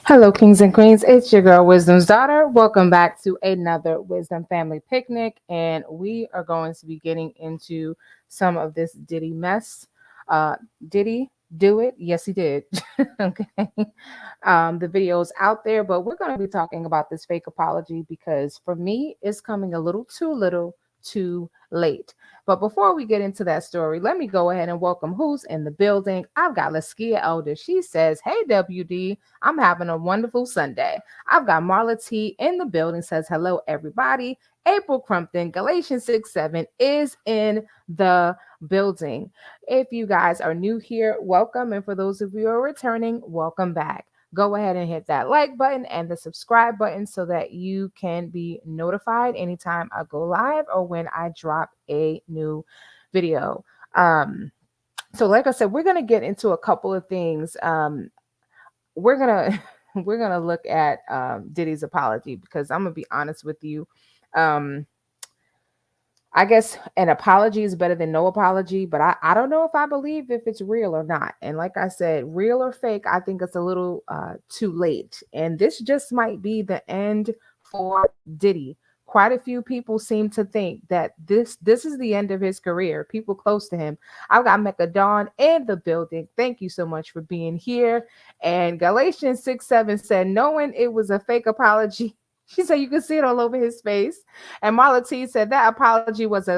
Hello, kings and queens. It's your girl, Wisdom's daughter. Welcome back to another Wisdom Family Picnic. And we are going to be getting into some of this Diddy mess. Did he do it? Yes, he did. Okay. The video's out there, but we're going to be talking about this fake apology because for me, it's coming a little too late. But before we get into that story, let me go ahead and welcome who's in the building. I've got Laskia Elder. She says, "Hey, WD, I'm having a wonderful Sunday." I've got Marla T in the building, says, "Hello, everybody." April Crumpton, Galatians 6:7 is in the building. If you guys are new here, welcome. And for those of you who are returning, welcome back. Go ahead and hit that like button and the subscribe button so that you can be notified anytime I go live or when I drop a new video. So like I said, we're going to get into a couple of things. We're going to we're going to look at Diddy's apology because I'm going to be honest with you. I guess an apology is better than no apology, but I don't know if I believe if it's real or not. And like I said, real or fake, I think it's a little too late. And this just might be the end for Diddy. Quite a few people seem to think that this is the end of his career. People close to him. I've got Mecca Dawn in the building. Thank you so much for being here. And Galatians 6:7 said, knowing it was a fake apology. She said you can see it all over his face. And Marla T said that apology was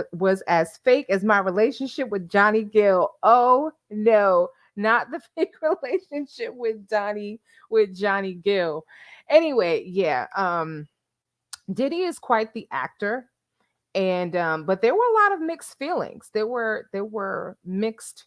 as fake as my relationship with Johnny Gill. Oh no, not the fake relationship with Johnny Gill. Anyway, yeah. Diddy is quite the actor. And but there were a lot of mixed feelings. There were mixed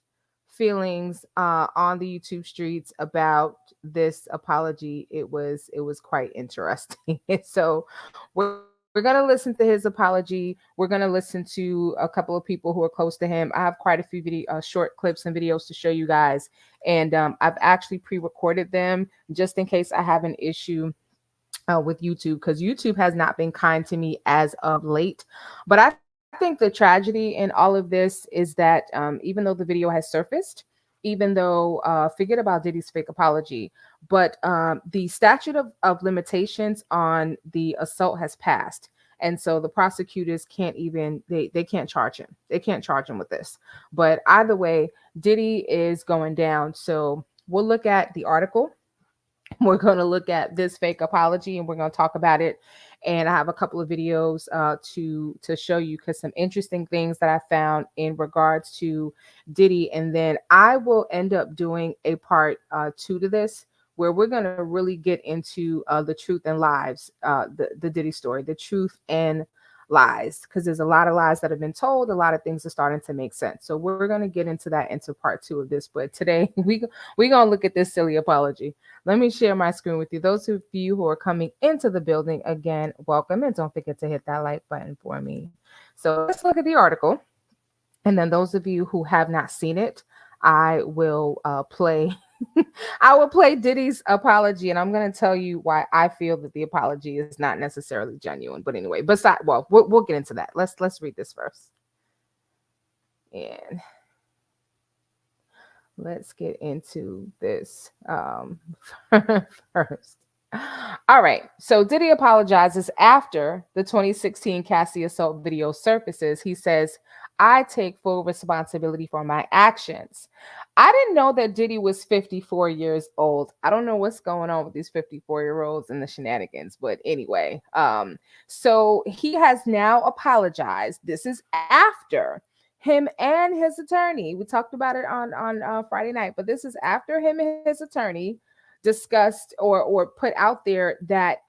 feelings on the YouTube streets about this apology. It was quite interesting. So we're gonna listen to his apology. We're gonna listen to a couple of people who are close to him. I have quite a few short clips and videos to show you guys, and I've actually pre-recorded them just in case I have an issue with YouTube because YouTube has not been kind to me as of late. But I think the tragedy in all of this is that even though the video has surfaced, even though forget about Diddy's fake apology, but the statute of limitations on the assault has passed. And so the prosecutors can't even they can't charge him. They can't charge him with this. But either way, Diddy is going down. So we'll look at the article. We're going to look at this fake apology and we're going to talk about it. And I have a couple of videos to show you because some interesting things that I found in regards to Diddy. And then I will end up doing a part two to this where we're going to really get into the truth and lies, the Diddy story, the truth and lies, because there's a lot of lies that have been told. A lot of things are starting to make sense. So we're going to get into that into part two of this. But today we're going to look at this silly apology. Let me share my screen with you. Those of you who are coming into the building, again, welcome. And don't forget to hit that like button for me. So let's look at the article. And then those of you who have not seen it, I will play I will play Diddy's apology, and I'm going to tell you why I feel that the apology is not necessarily genuine. But anyway, we'll get into that. Let's read this first. And let's get into this first. All right. So Diddy apologizes after the 2016 Cassie assault video surfaces. He says, "I take full responsibility for my actions." I didn't know that Diddy was 54 years old. I don't know what's going on with these 54-year-olds and the shenanigans, but anyway, so he has now apologized. This is after him and his attorney. We talked about it on Friday night, but this is after him and his attorney discussed or put out there that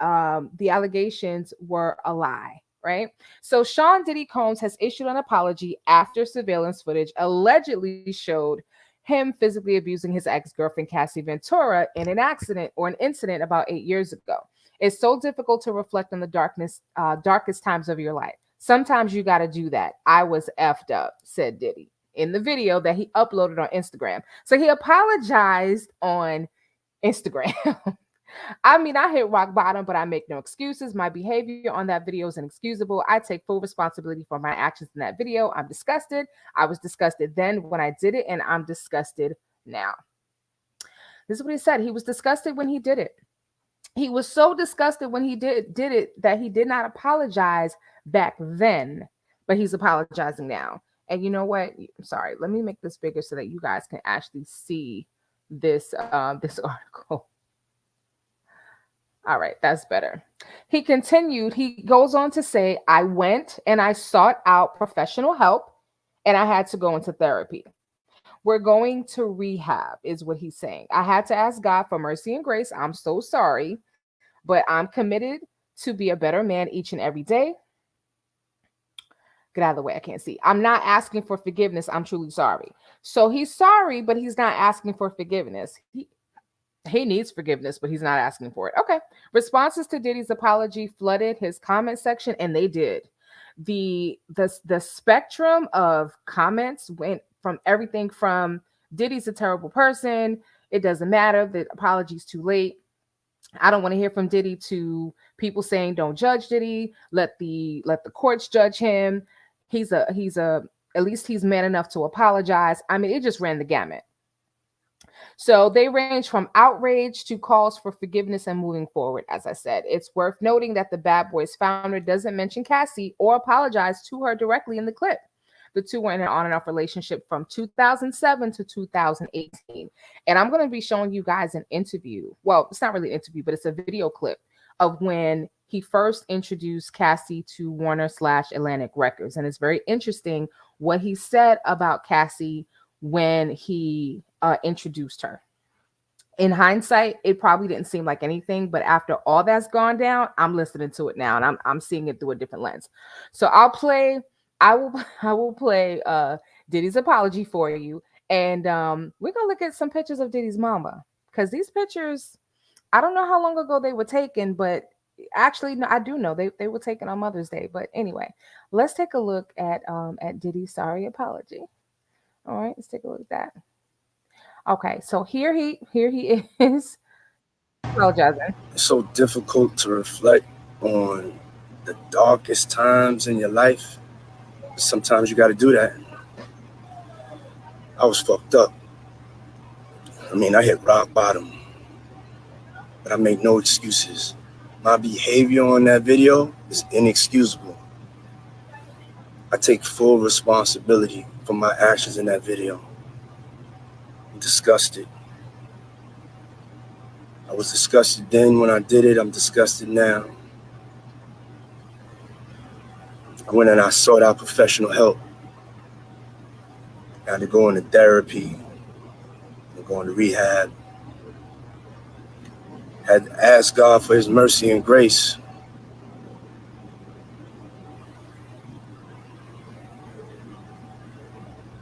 the allegations were a lie. Right. So Sean Diddy Combs has issued an apology after surveillance footage allegedly showed him physically abusing his ex-girlfriend Cassie Ventura in an accident or an incident about 8 years ago. It's so difficult to reflect on the darkest times of your life. Sometimes you got to do that. I was effed up, said Diddy in the video that he uploaded on Instagram. So he apologized on Instagram. I mean, I hit rock bottom, but I make no excuses. My behavior on that video is inexcusable. I take full responsibility for my actions in that video. I'm disgusted. I was disgusted then when I did it, and I'm disgusted now. This is what he said. He was disgusted when he did it. He was so disgusted when he did it that he did not apologize back then, but he's apologizing now. And you know what? Sorry, let me make this bigger so that you guys can actually see this article. All right, that's better. He continued, he goes on to say, I went and I sought out professional help and I had to go into therapy. We're going to rehab, is what he's saying. I had to ask God for mercy and grace. I'm so sorry, but I'm committed to be a better man each and every day. Get out of the way. I can't see. I'm not asking for forgiveness. I'm truly sorry. So he's sorry, but he's not asking for forgiveness. He needs forgiveness, but he's not asking for it. Okay. Responses to Diddy's apology flooded his comment section, and they did. The spectrum of comments went from everything from Diddy's a terrible person. It doesn't matter. The apology's too late. I don't want to hear from Diddy to people saying don't judge Diddy. Let the courts judge him. He's a at least he's man enough to apologize. I mean, it just ran the gamut. So they range from outrage to calls for forgiveness and moving forward. As I said, it's worth noting that the Bad Boys founder doesn't mention Cassie or apologize to her directly in the clip. The two were in an on and off relationship from 2007 to 2018. And I'm going to be showing you guys an interview. Well, it's not really an interview, but it's a video clip of when he first introduced Cassie to Warner/Atlantic Records. And it's very interesting what he said about Cassie when he introduced her. In hindsight, it probably didn't seem like anything, but after all that's gone down, I'm listening to it now and I'm seeing it through a different lens. So I will play Diddy's apology for you. And we're gonna look at some pictures of Diddy's mama. Because these pictures, I don't know how long ago they were taken, but actually, no, I do know they were taken on Mother's Day. But anyway, let's take a look at Diddy's sorry apology. All right, let's take a look at that. Okay, so here he is apologizing. It's so difficult to reflect on the darkest times in your life. Sometimes you got to do that. I was fucked up. I mean, I hit rock bottom, but I make no excuses. My behavior on that video is inexcusable. I take full responsibility for my actions in that video. I'm disgusted. I was disgusted then when I did it. I'm disgusted now. I went and I sought out professional help. I had to go into therapy, going to rehab. Had to ask God for his mercy and grace.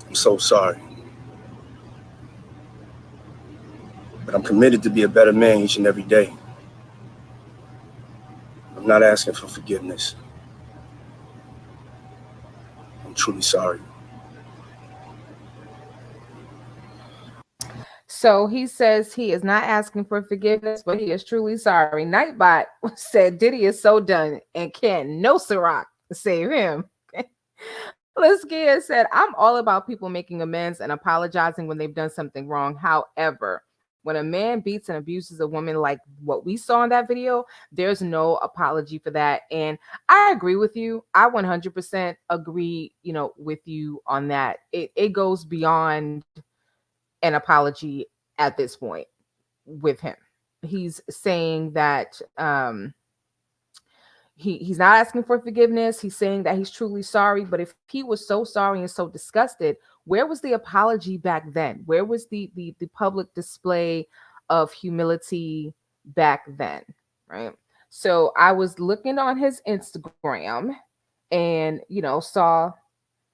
I'm so sorry. But I'm committed to be a better man each and every day. I'm not asking for forgiveness. I'm truly sorry. So he says he is not asking for forgiveness, but he is truly sorry. Nightbot said Diddy is so done and can't no Ciroc save him. Liskia said, I'm all about people making amends and apologizing when they've done something wrong. However, when a man beats and abuses a woman like what we saw in that video, there's no apology for that. And I agree with you. I 100% agree, with you on that. It goes beyond an apology at this point with him. He's saying that he's not asking for forgiveness. He's saying that he's truly sorry. But if he was so sorry and so disgusted, where was the apology back then? Where was the public display of humility back then? Right. So I was looking on his Instagram and, saw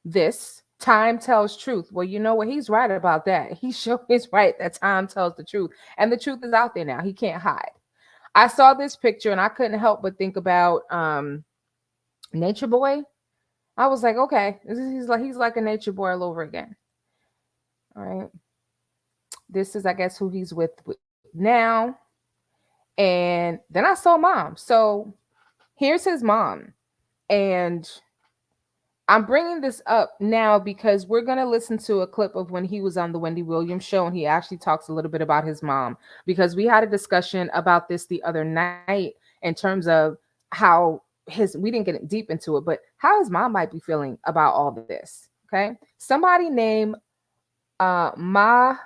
this. Time tells truth. Well, you know what? He's right about that. He sure is right that time tells the truth. And the truth is out there now. He can't hide. I saw this picture and I couldn't help but think about Nature Boy. I was like, okay, he's like a Nature Boy all over again. All right. This is, I guess, who he's with now. And then I saw mom. So here's his mom. And I'm bringing this up now because we're going to listen to a clip of when he was on the Wendy Williams show, and he actually talks a little bit about his mom, because we had a discussion about this the other night in terms of how his, we didn't get deep into it, but how his mom might be feeling about all this. Okay. Somebody named Ma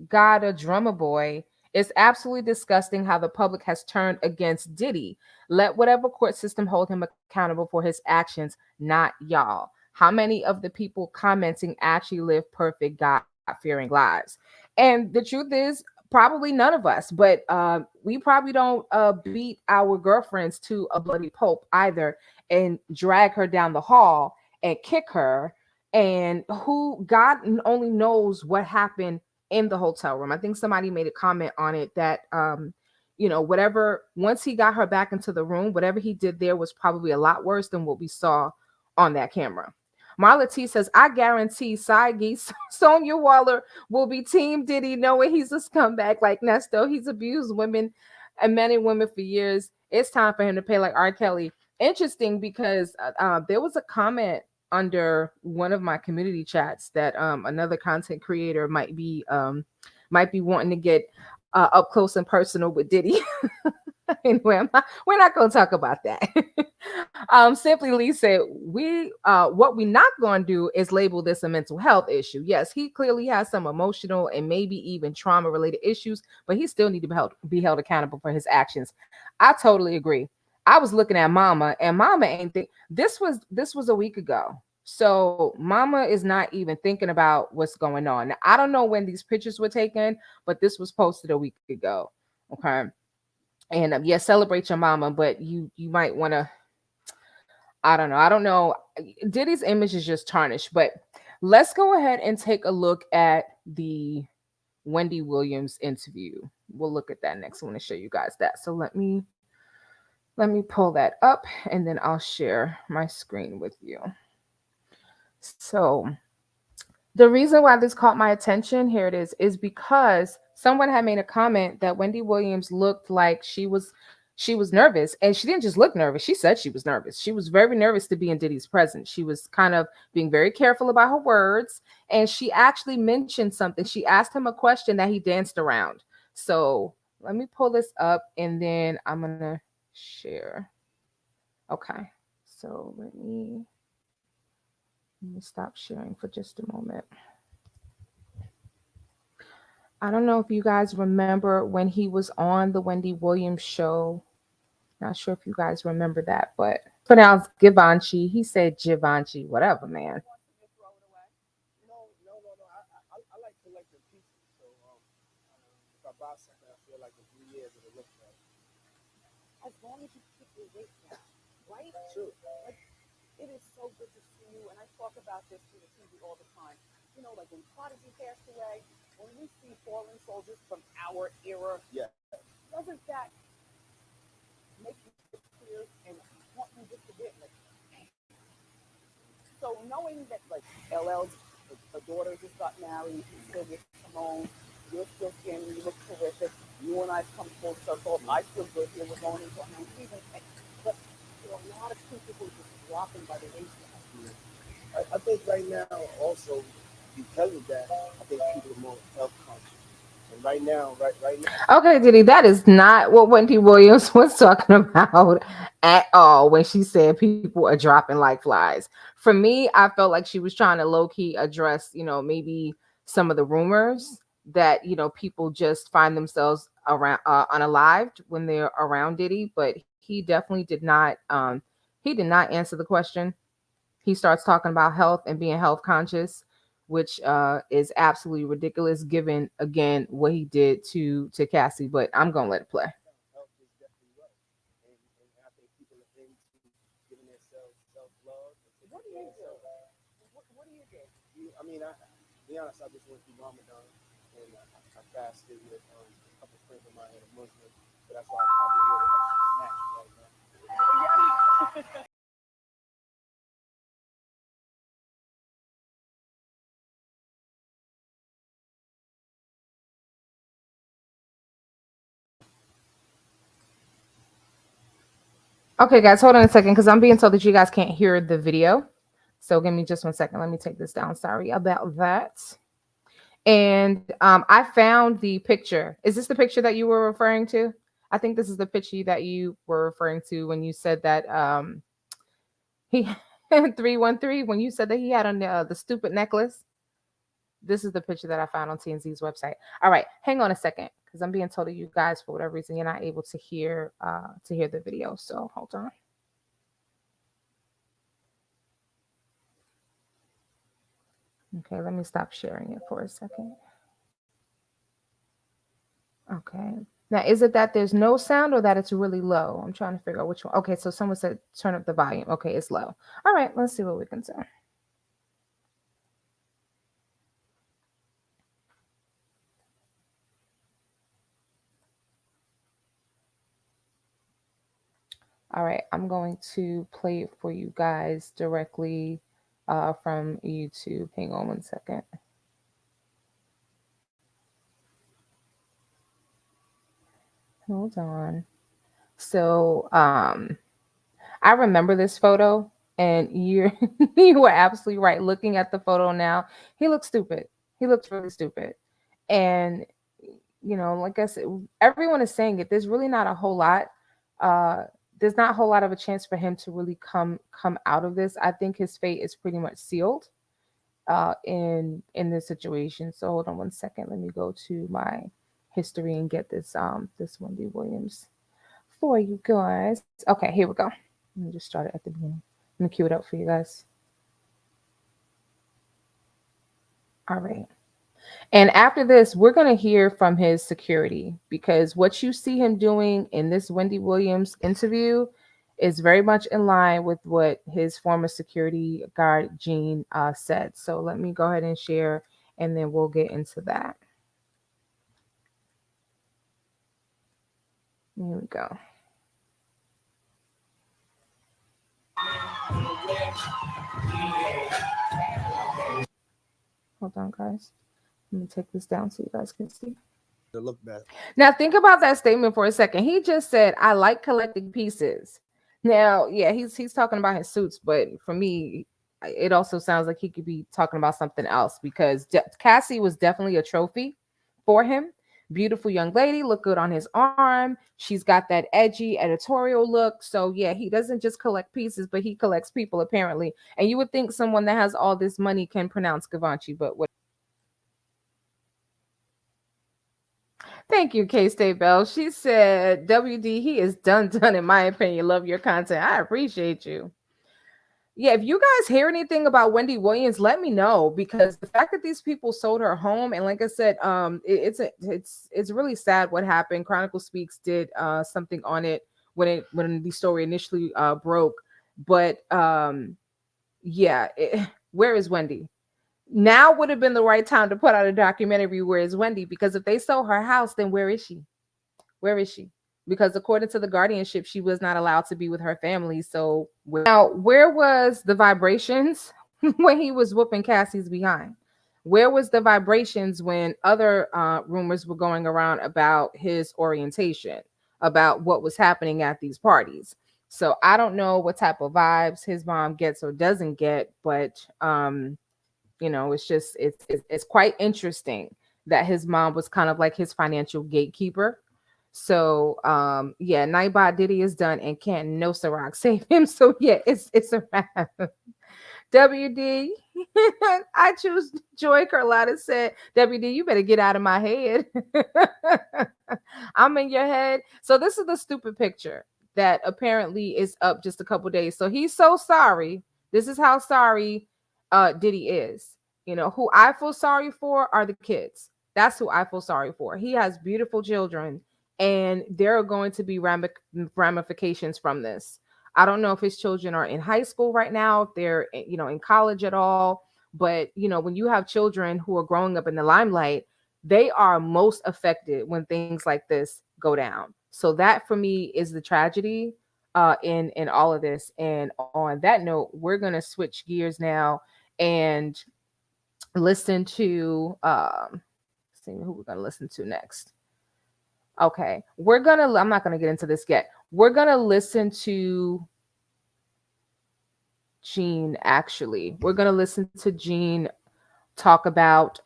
God, a drummer boy. It's absolutely disgusting how the public has turned against Diddy. Let whatever court system hold him accountable for his actions, not y'all. How many of the people commenting actually live perfect, God fearing lives? And the truth is, probably none of us, but we probably don't beat our girlfriends to a bloody pulp either and drag her down the hall and kick her. And who, God only knows what happened in the hotel room. I think somebody made a comment on it that whatever, once he got her back into the room, whatever he did there was probably a lot worse than what we saw on that camera. Marla T says, I guarantee side geese Sonia Waller will be Team Diddy, knowing he's a scumbag like Nesto. He's abused women and men and women for years. It's time for him to pay like R. Kelly. Interesting, because there was a comment under one of my community chats that another content creator might be wanting to get up close and personal with Diddy. Anyway, we're not going to talk about that. Simply Lee said, "We what we not going to do is label this a mental health issue. Yes, he clearly has some emotional and maybe even trauma related issues, but he still need to be held accountable for his actions." I totally agree. I was looking at Mama, and Mama ain't think this was a week ago. So Mama is not even thinking about what's going on. Now, I don't know when these pictures were taken, but this was posted a week ago. Okay. And yeah, celebrate your mama, but you might want to, I don't know. I don't know. Diddy's image is just tarnished, but let's go ahead and take a look at the Wendy Williams interview. We'll look at that next. I want to show you guys that. So let me pull that up, and then I'll share my screen with you. So the reason why this caught my attention, here it is because someone had made a comment that Wendy Williams looked like she was nervous, and she didn't just look nervous. She said she was nervous. She was very nervous to be in Diddy's presence. She was kind of being very careful about her words, and she actually mentioned something. She asked him a question that he danced around. So let me pull this up, and then I'm gonna share. Okay, so let me stop sharing for just a moment. I don't know if you guys remember when he was on the Wendy Williams show. Not sure if you guys remember that, but pronounced Givenchy. He said Givenchy, whatever, man. No, no, no, no. I like collecting pieces. So if I buy something, I feel like in 3 years it'll look like. As long as you keep your weight down, right? True. Like, it is so good to see you, and I talk about this to the TV all the time. You know, like when Prodigy passed away, when we see fallen soldiers from our era, yeah, doesn't that make you feel tears and want you just a bit? Like, so knowing that, like, LL's a daughter just got married, she's still with Simone, you're still skinny, you look terrific. You and I've come full circle. I feel good here. We're going into a high season. But there are a lot of people who are just dropping by the wayside. I think right now, also, because of that, I think people are more health conscious. And right now. Okay, Diddy, that is not what Wendy Williams was talking about at all when she said people are dropping like flies. For me, I felt like she was trying to low key address, maybe some of the rumors that, people just find themselves around unalived when they're around Diddy, but he definitely did not answer the question. He starts talking about health and being health conscious, which is absolutely ridiculous given again what he did to Cassie. But I'm gonna let it play. Health is definitely right. And I think people are into giving themselves self love. What do you do? What do you do? I mean, to be honest, I just went through Ramadan and I fasted with a couple friends of mine and a Muslim. So that's why I'm probably a little extra snatched right now. Okay, guys, hold on a second because I'm being told that you guys can't hear the video. So give me just 1 second. Let me take this down. Sorry about that. And I found the picture. Is this the picture that you were referring to? I think this is the picture that you were referring to when you said that he 313, when you said that he had on the stupid necklace. This is the picture that I found on TNZ's website. All right, hang on a second, because I'm being told that you guys, for whatever reason, you're not able to hear the video. So hold on. Okay, let me stop sharing it for a second. Okay. Now, is it that there's no sound or that it's really low? I'm trying to figure out which one. Okay, so someone said turn up the volume. Okay, it's low. All right, let's see what we can do. All right, I'm going to play it for you guys directly from YouTube. Hang on 1 second. Hold on. So I remember this photo, and you you were absolutely right. Looking at the photo now, he looks stupid. He looks really stupid. And like I said, everyone is saying it. There's really not a whole lot. There's not a whole lot of a chance for him to really come out of this. I think his fate is pretty much sealed in this situation. So hold on 1 second. Let me go to my history and get this Wendy Williams for you guys. Okay, here we go. Let me just start it at the beginning. Let me cue it up for you guys. All right. And after this, we're going to hear from his security, because what you see him doing in this Wendy Williams interview is very much in line with what his former security guard, Gene, said. So let me go ahead and share, and then we'll get into that. Here we go. Hold on, guys. Let me take this down so you guys can see. To look better. Now think about that statement for a second. He just said, "I like collecting pieces." Now, yeah, he's talking about his suits, but for me, it also sounds like he could be talking about something else, because Cassie was definitely a trophy for him. Beautiful young lady, look good on his arm. She's got that edgy editorial look. So yeah, he doesn't just collect pieces, but he collects people apparently. And you would think someone that has all this money can pronounce Givenchy, but what? Thank you, K-State Bell. She said, WD, he is done, in my opinion. Love your content. I appreciate you. Yeah, if you guys hear anything about Wendy Williams, let me know, because the fact that these people sold her home, and like I said, it's really sad what happened. Chronicle Speaks did something on it when the story initially broke. But yeah, where is Wendy? Now would have been the right time to put out a documentary. Where is Wendy? Because if they sold her house, then where is she? Where is she? Because according to the guardianship, she was not allowed to be with her family. So where was the vibrations when he was whooping Cassie's behind? Where was the vibrations when other rumors were going around about his orientation, about what was happening at these parties? So I don't know what type of vibes his mom gets or doesn't get, but it's just it's quite interesting that his mom was kind of like his financial gatekeeper. So yeah, Nightbot Diddy is done, and can't no Ciroc save him. So yeah, it's a wrap. WD, I choose Joy. Carlotta said, WD, you better get out of my head. I'm in your head. So this is the stupid picture that apparently is up just a couple days. So he's so sorry. This is how sorry Diddy is. Who I feel sorry for are the kids. That's who I feel sorry for. He has beautiful children, and there are going to be ramifications from this. I don't know if his children are in high school right now, if they're in college at all, but when you have children who are growing up in the limelight, they are most affected when things like this go down. So that for me is the tragedy in all of this. And on that note, we're gonna switch gears now and listen to see who we're gonna listen to next. Okay, I'm not gonna get into this yet. We're gonna listen to Gene, actually. We're going to listen to Gene talk about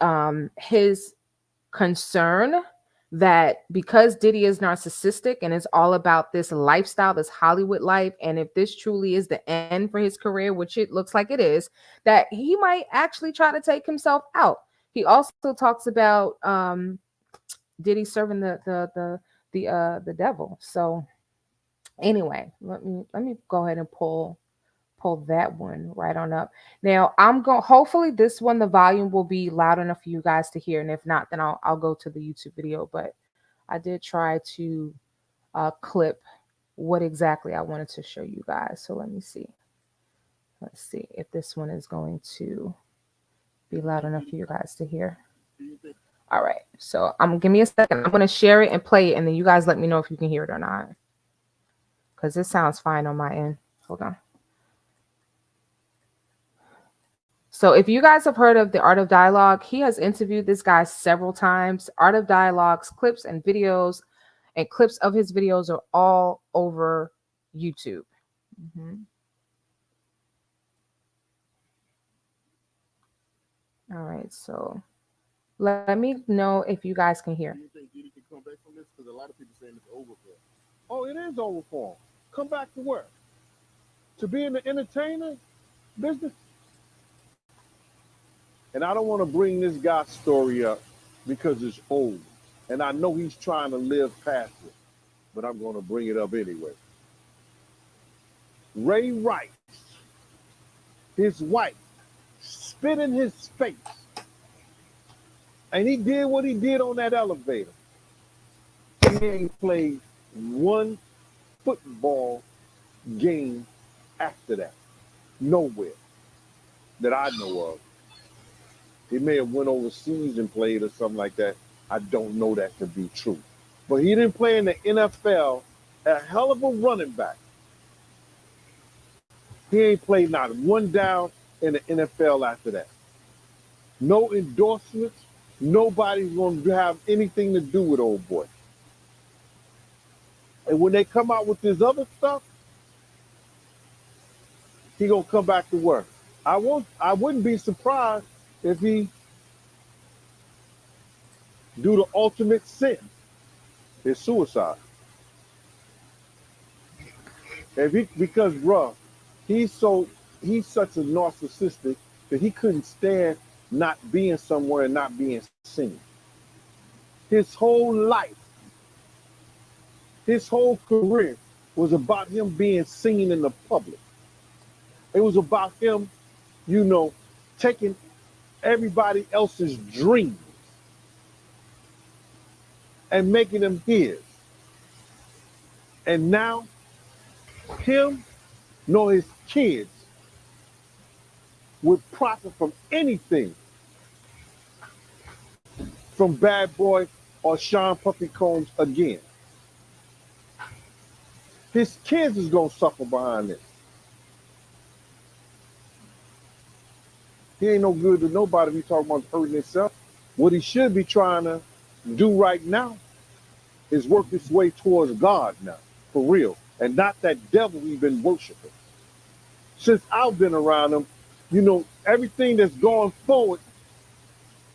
his concern that because Diddy is narcissistic and it's all about this lifestyle, this Hollywood life, and if this truly is the end for his career, which it looks like it is, that he might actually try to take himself out. He also talks about Diddy serving the devil. So anyway, let me go ahead and pull that one right on up. Now I'm going, hopefully this one the volume will be loud enough for you guys to hear, and if not, then I'll go to the YouTube video. But I did try to clip what exactly I wanted to show you guys. So let me see. Let's see if this one is going to be loud enough for you guys to hear. All right, so give me a second. I'm going to share it and play it, and then you guys let me know if you can hear it or not, because this sounds fine on my end. Hold on. So if you guys have heard of the Art of Dialogue, he has interviewed this guy several times. Art of Dialogue's clips and videos and clips of his videos are all over YouTube. All right, so let me know if you guys can hear. Do you think Diddy can come back from this? Because a lot of people saying it's over for him. Oh, it is over for him. Come back to work. To be in the entertainer business. And I don't want to bring this guy's story up because it's old. And I know he's trying to live past it. But I'm going to bring it up anyway. Ray Rice, his wife, spit in his face. And he did what he did on that elevator. He ain't played one football game after that. Nowhere that I know of. He may have went overseas and played or something like that. I don't know that to be true. But he didn't play in the NFL, a hell of a running back. He ain't played not one down in the NFL after that. No endorsements. Nobody's going to have anything to do with old boy. And when they come out with this other stuff, he going to come back to work. I wouldn't be surprised if he do the ultimate sin, is suicide. Because bruh, he's such a narcissistic that he couldn't stand not being somewhere and not being seen. His whole life, his whole career was about him being seen in the public. It was about him, taking everybody else's dreams and making them his. And now, him nor his kids would profit from anything from Bad Boy or Sean Puffy Combs again. His kids is going to suffer behind this. He ain't no good to nobody if he talking about hurting himself. What he should be trying to do right now is work his way towards God now, for real, and not that devil he's been worshiping. Since I've been around him, everything that's going forward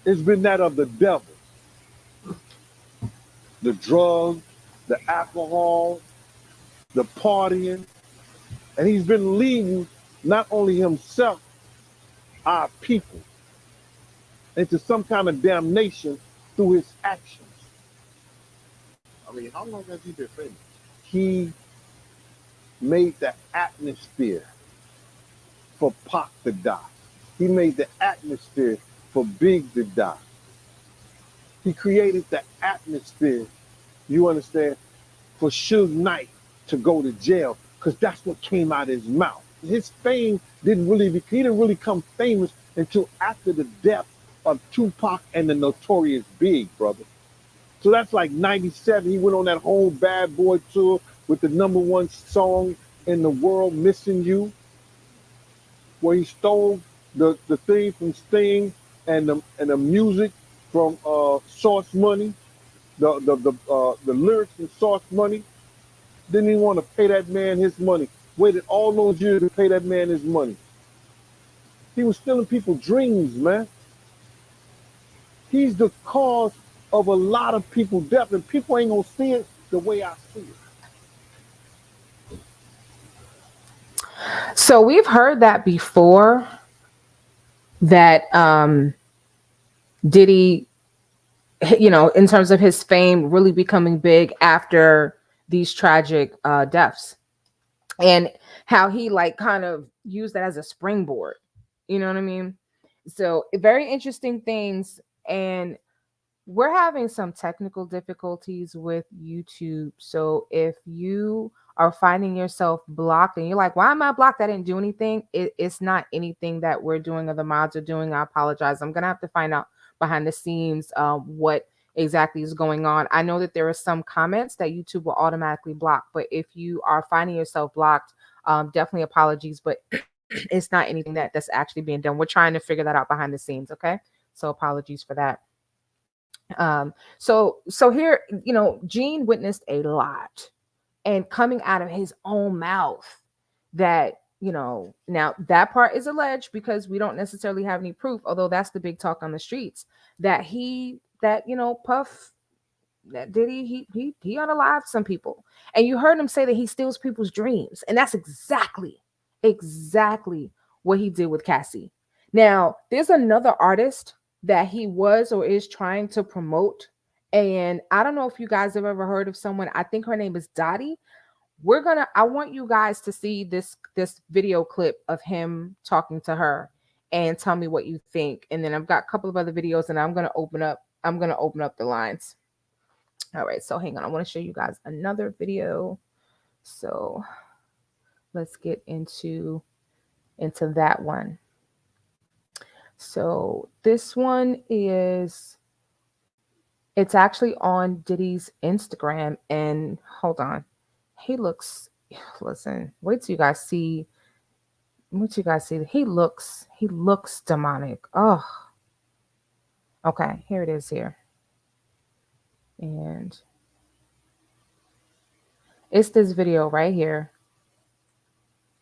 has been that of the devil. The drugs, the alcohol, the partying, and he's been leading not only himself, our people, into some kind of damnation through his actions. I mean, how long has he been famous? He made the atmosphere for Pac to die. He made the atmosphere for Big to die. He created the atmosphere, you understand, for Suge Knight to go to jail, because that's what came out of his mouth. His fame he didn't really come famous until after the death of Tupac and the Notorious Big, brother. So that's like 97. He went on that whole Bad Boy tour with the #1 song in the world, Missing You, where he stole the thing from Sting and the music from Source Money, the lyrics from Source Money. Didn't even want to pay that man his money. Waited all those years to pay that man his money. He was stealing people's dreams, man. He's the cause of a lot of people's death, and people ain't gonna see it the way I see it. So we've heard that before, that Diddy, you know, in terms of his fame really becoming big after these tragic deaths, and how he like kind of used that as a springboard. You know what I mean? So very interesting things. And we're having some technical difficulties with YouTube. So if you are finding yourself blocked and you're like, why am I blocked? I didn't do anything. It's not anything that we're doing or the mods are doing. I apologize. I'm going to have to find out behind the scenes what exactly is going on. I know that there are some comments that YouTube will automatically block, but if you are finding yourself blocked, definitely apologies, but it's not anything that's actually being done. We're trying to figure that out behind the scenes. Okay. So apologies for that. So here, you know, Gene witnessed a lot, and coming out of his own mouth that, you know, now that part is alleged because we don't necessarily have any proof, although that's the big talk on the streets, that you know, Puff, that Diddy, he unalived some people. And you heard him say that he steals people's dreams. And that's exactly what he did with Cassie. Now, there's another artist that he was or is trying to promote. And I don't know if you guys have ever heard of someone. I think her name is Dottie. I want you guys to see this video clip of him talking to her and tell me what you think. And then I've got a couple of other videos, and I'm gonna open up the lines. All right, so hang on. I want to show you guys another video. So let's get into that one. So this one it's actually on Diddy's Instagram, and hold on. Listen, wait till you guys see. He looks demonic. Oh, okay, here it is here. And it's this video right here.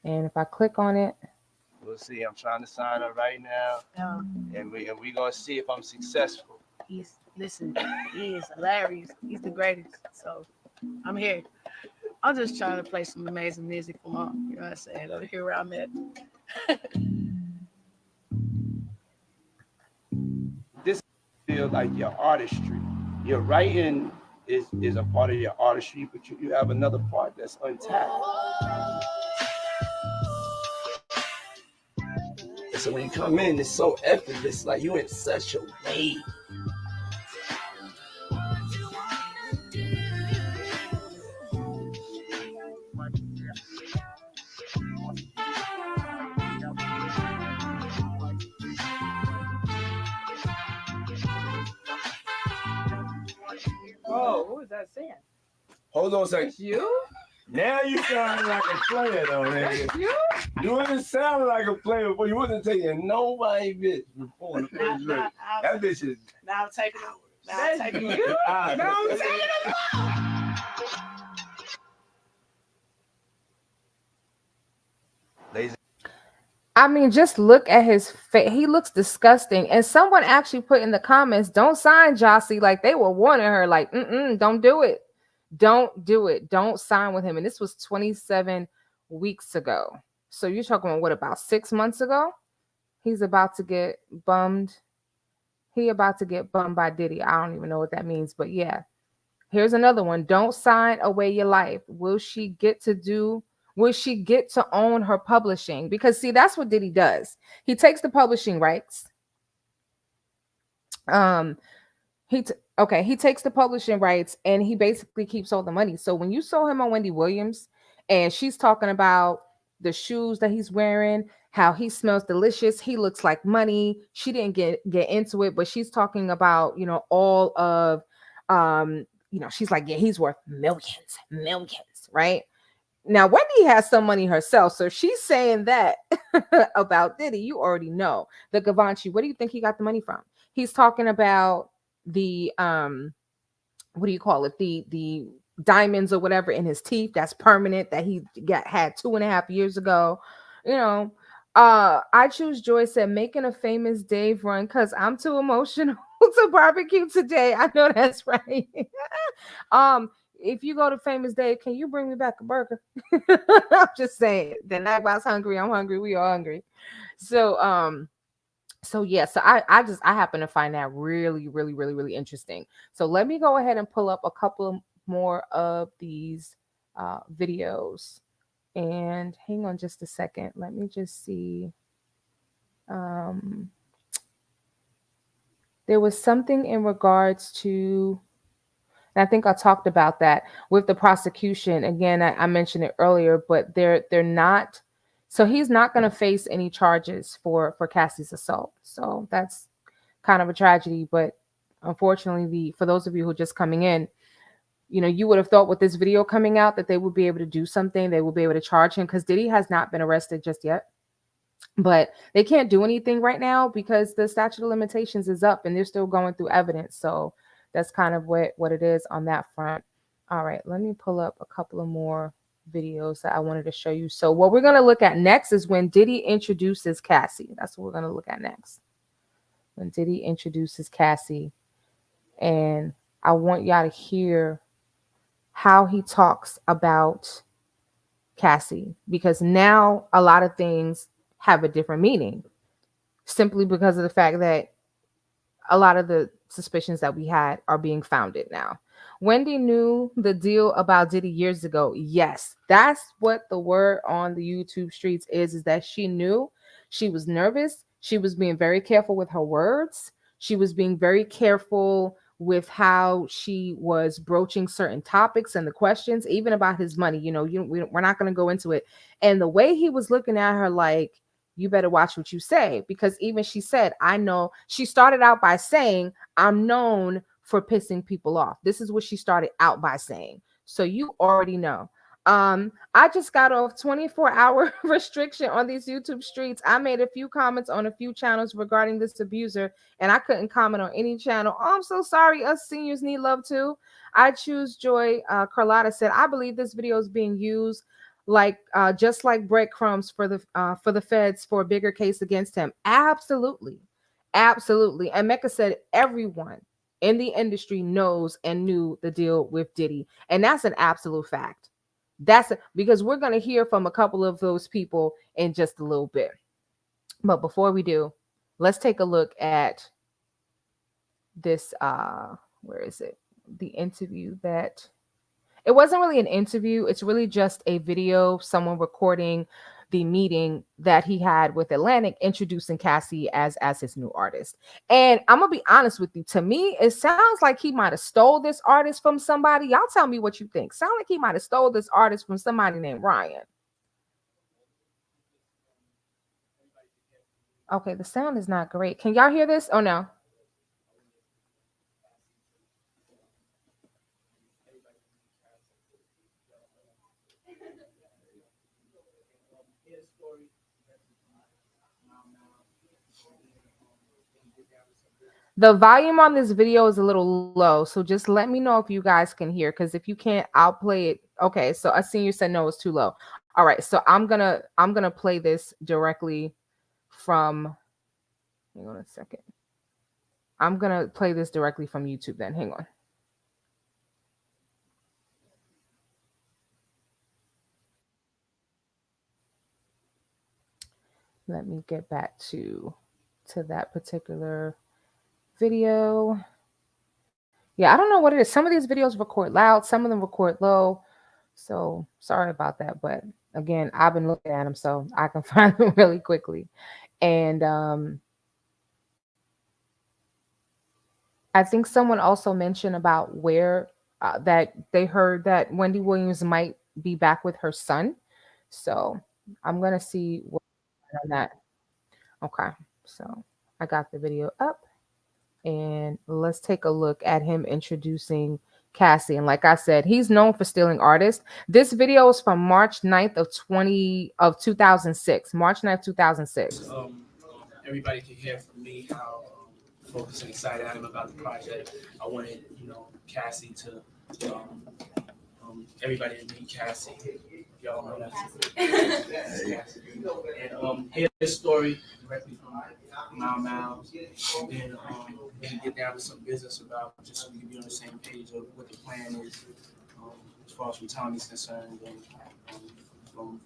And if I click on it, we'll see. I'm trying to sign up right now, and we gonna see if I'm successful. He is hilarious. He's the greatest. So I'm here. I'm just trying to play some amazing music for mom. You know what I'm saying? Over here where I'm at. This feels like your artistry. Your writing is a part of your artistry, but you have another part that's untapped. So when you come in, it's so effortless, like you in such a wave. Oh, who is that saying? Hold on a second. It's you? Now you sound like a player, though, nigga. That's you? You wasn't sounding like a player before. You wasn't taking nobody bitch before the first race. That bitch is. Now I'm taking it. Now I'm taking it. Now I'm taking it. Lazy. I mean, just look at his face. He looks disgusting. And someone actually put in the comments, don't sign Jossie. Like they were warning her, like, don't do it. Don't do it. Don't sign with him. And this was 27 weeks ago. So you're talking about what, about 6 months ago? He's about to get bummed. He about to get bummed by Diddy. I don't even know what that means, but yeah. Here's another one. Don't sign away your life. Will she get to own her publishing? Because see, that's what Diddy does. He takes the publishing rights. He takes the publishing rights and he basically keeps all the money. So when you saw him on Wendy Williams and she's talking about the shoes that he's wearing, how he smells delicious, he looks like money. She didn't get into it, but she's talking about, you know, all of she's like, yeah, he's worth millions, right? Now, Wendy has some money herself, so she's saying that about Diddy. You already know. The Givenchy, what do you think he got the money from? He's talking about the what do you call it? The diamonds or whatever in his teeth that's permanent that he had 2.5 years ago. You know, I choose Joy said making a famous Dave run because I'm too emotional to barbecue today. I know that's right. If you go to Famous Dave, can you bring me back a burger? I'm just saying. The Nightbot's hungry. I'm hungry. We are hungry. So yeah, so I happen to find that really, really, really, really interesting. So let me go ahead and pull up a couple more of these videos. And hang on just a second. Let me just see. There was something in regards to, and I think I talked about that with the prosecution. Again, I mentioned it earlier, but they're not. So he's not going to face any charges for Cassie's assault. So that's kind of a tragedy. But unfortunately, for those of you who are just coming in, you would have thought with this video coming out that they would be able to do something. They will be able to charge him because Diddy has not been arrested just yet. But they can't do anything right now because the statute of limitations is up and they're still going through evidence. So that's kind of what it is on that front. All right, let me pull up a couple of more videos that I wanted to show you. So what we're going to look at next is when Diddy introduces Cassie. That's what we're going to look at next. When Diddy introduces Cassie. And I want y'all to hear how he talks about Cassie, because now a lot of things have a different meaning simply because of the fact that a lot of the suspicions that we had are being founded now. Wendy knew the deal about Diddy years ago. Yes, that's what the word on the YouTube streets is that she knew. She was nervous. She was being very careful with her words. She was being very careful with how she was broaching certain topics and the questions, even about his money. We're not going to go into it. And the way he was looking at her like, you better watch what you say, because even she said, I know, she started out by saying, I'm known for pissing people off. This is what she started out by saying. So you already know. I just got off 24-hour restriction on these YouTube streets. I made a few comments on a few channels regarding this abuser, and I couldn't comment on any channel. Oh, I'm so sorry. Us seniors need love too. I choose Joy. Carlotta said, I believe this video is being used just like breadcrumbs for the feds for a bigger case against him. Absolutely. And Mecca said everyone in the industry knows and knew the deal with Diddy, and that's an absolute fact. Because we're going to hear from a couple of those people in just a little bit. But before we do, let's take a look at this. Where is it? The interview that. It wasn't really an interview. It's really just a video, someone recording the meeting that he had with Atlantic, introducing Cassie as his new artist. And I'm going to be honest with you. To me, it sounds like he might have stole this artist from somebody. Y'all tell me what you think. Sound like he might have stole this artist from somebody named Ryan. Okay, the sound is not great. Can y'all hear this? Oh, no. The volume on this video is a little low, so just let me know if you guys can hear, because if you can't, I'll play it. Okay, so a senior said no, it's too low. All right, so I'm gonna play this directly from. Hang on a second. I'm gonna play this directly from YouTube. Then hang on. Let me get back to that particular video. Yeah, I don't know what it is. Some of these videos record loud, some of them record low. So sorry about that. But again, I've been looking at them so I can find them really quickly. And I think someone also mentioned about where that they heard that Wendy Williams might be back with her son. So I'm going to see what on that. Okay. So I got the video up. And let's take a look at him introducing Cassie. And like I said, he's known for stealing artists. This video is from March 9th of 2006. March 9th, 2006. Everybody can hear from me how focused and excited I am about the project. I wanted, Cassie to everybody to meet Cassie. Y'all know that's Cassie. And hear this story directly from my mouth. And then we can get down to some business about just so we can be on the same page of what the plan is as far as from Tommy's concerned and from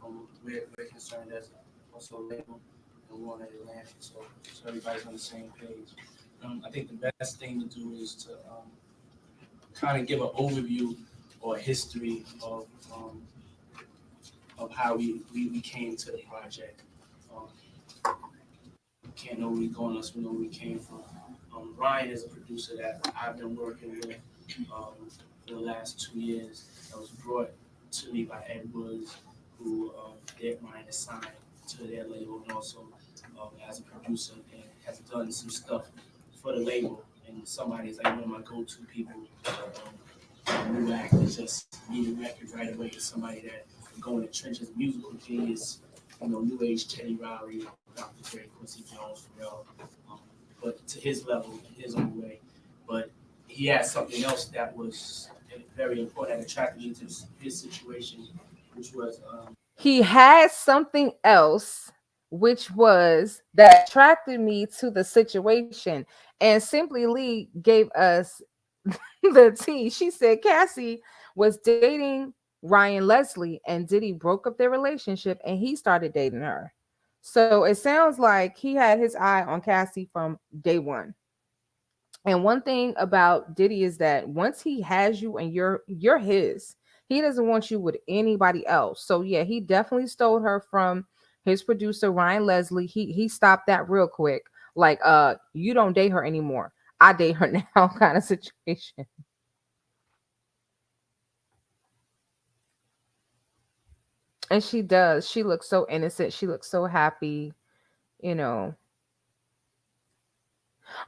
we're concerned as also label and Warner Atlantic. So everybody's on the same page. I think the best thing to do is to kind of give an overview or a history of how we came to the project. Can't know where we're going unless we know where we came from. Ryan is a producer that I've been working with for the last 2 years. That was brought to me by Ed Woods, who Ryan is signed to their label and also as a producer and has done some stuff for the label. And somebody is like one of my go-to people. New act is just needing records right away. Is somebody that go in the trenches, musical genius, new age Teddy Riley, Dr. Dre, Quincy Jones, Pharrell, but to his level, his own way. But he had something else that was very important that attracted me to his situation, which was he had something else which was that attracted me to the situation. And Simply Lee gave us the tea. She said Cassie was dating Ryan Leslie and Diddy broke up their relationship and he started dating her. So it sounds like he had his eye on Cassie from day one. And one thing about Diddy is that once he has you and you're his, he doesn't want you with anybody else. So yeah, he definitely stole her from his producer Ryan Leslie. He stopped that real quick. Like you don't date her anymore. I date her now kind of situation. And she does. She looks so innocent. She looks so happy, you know.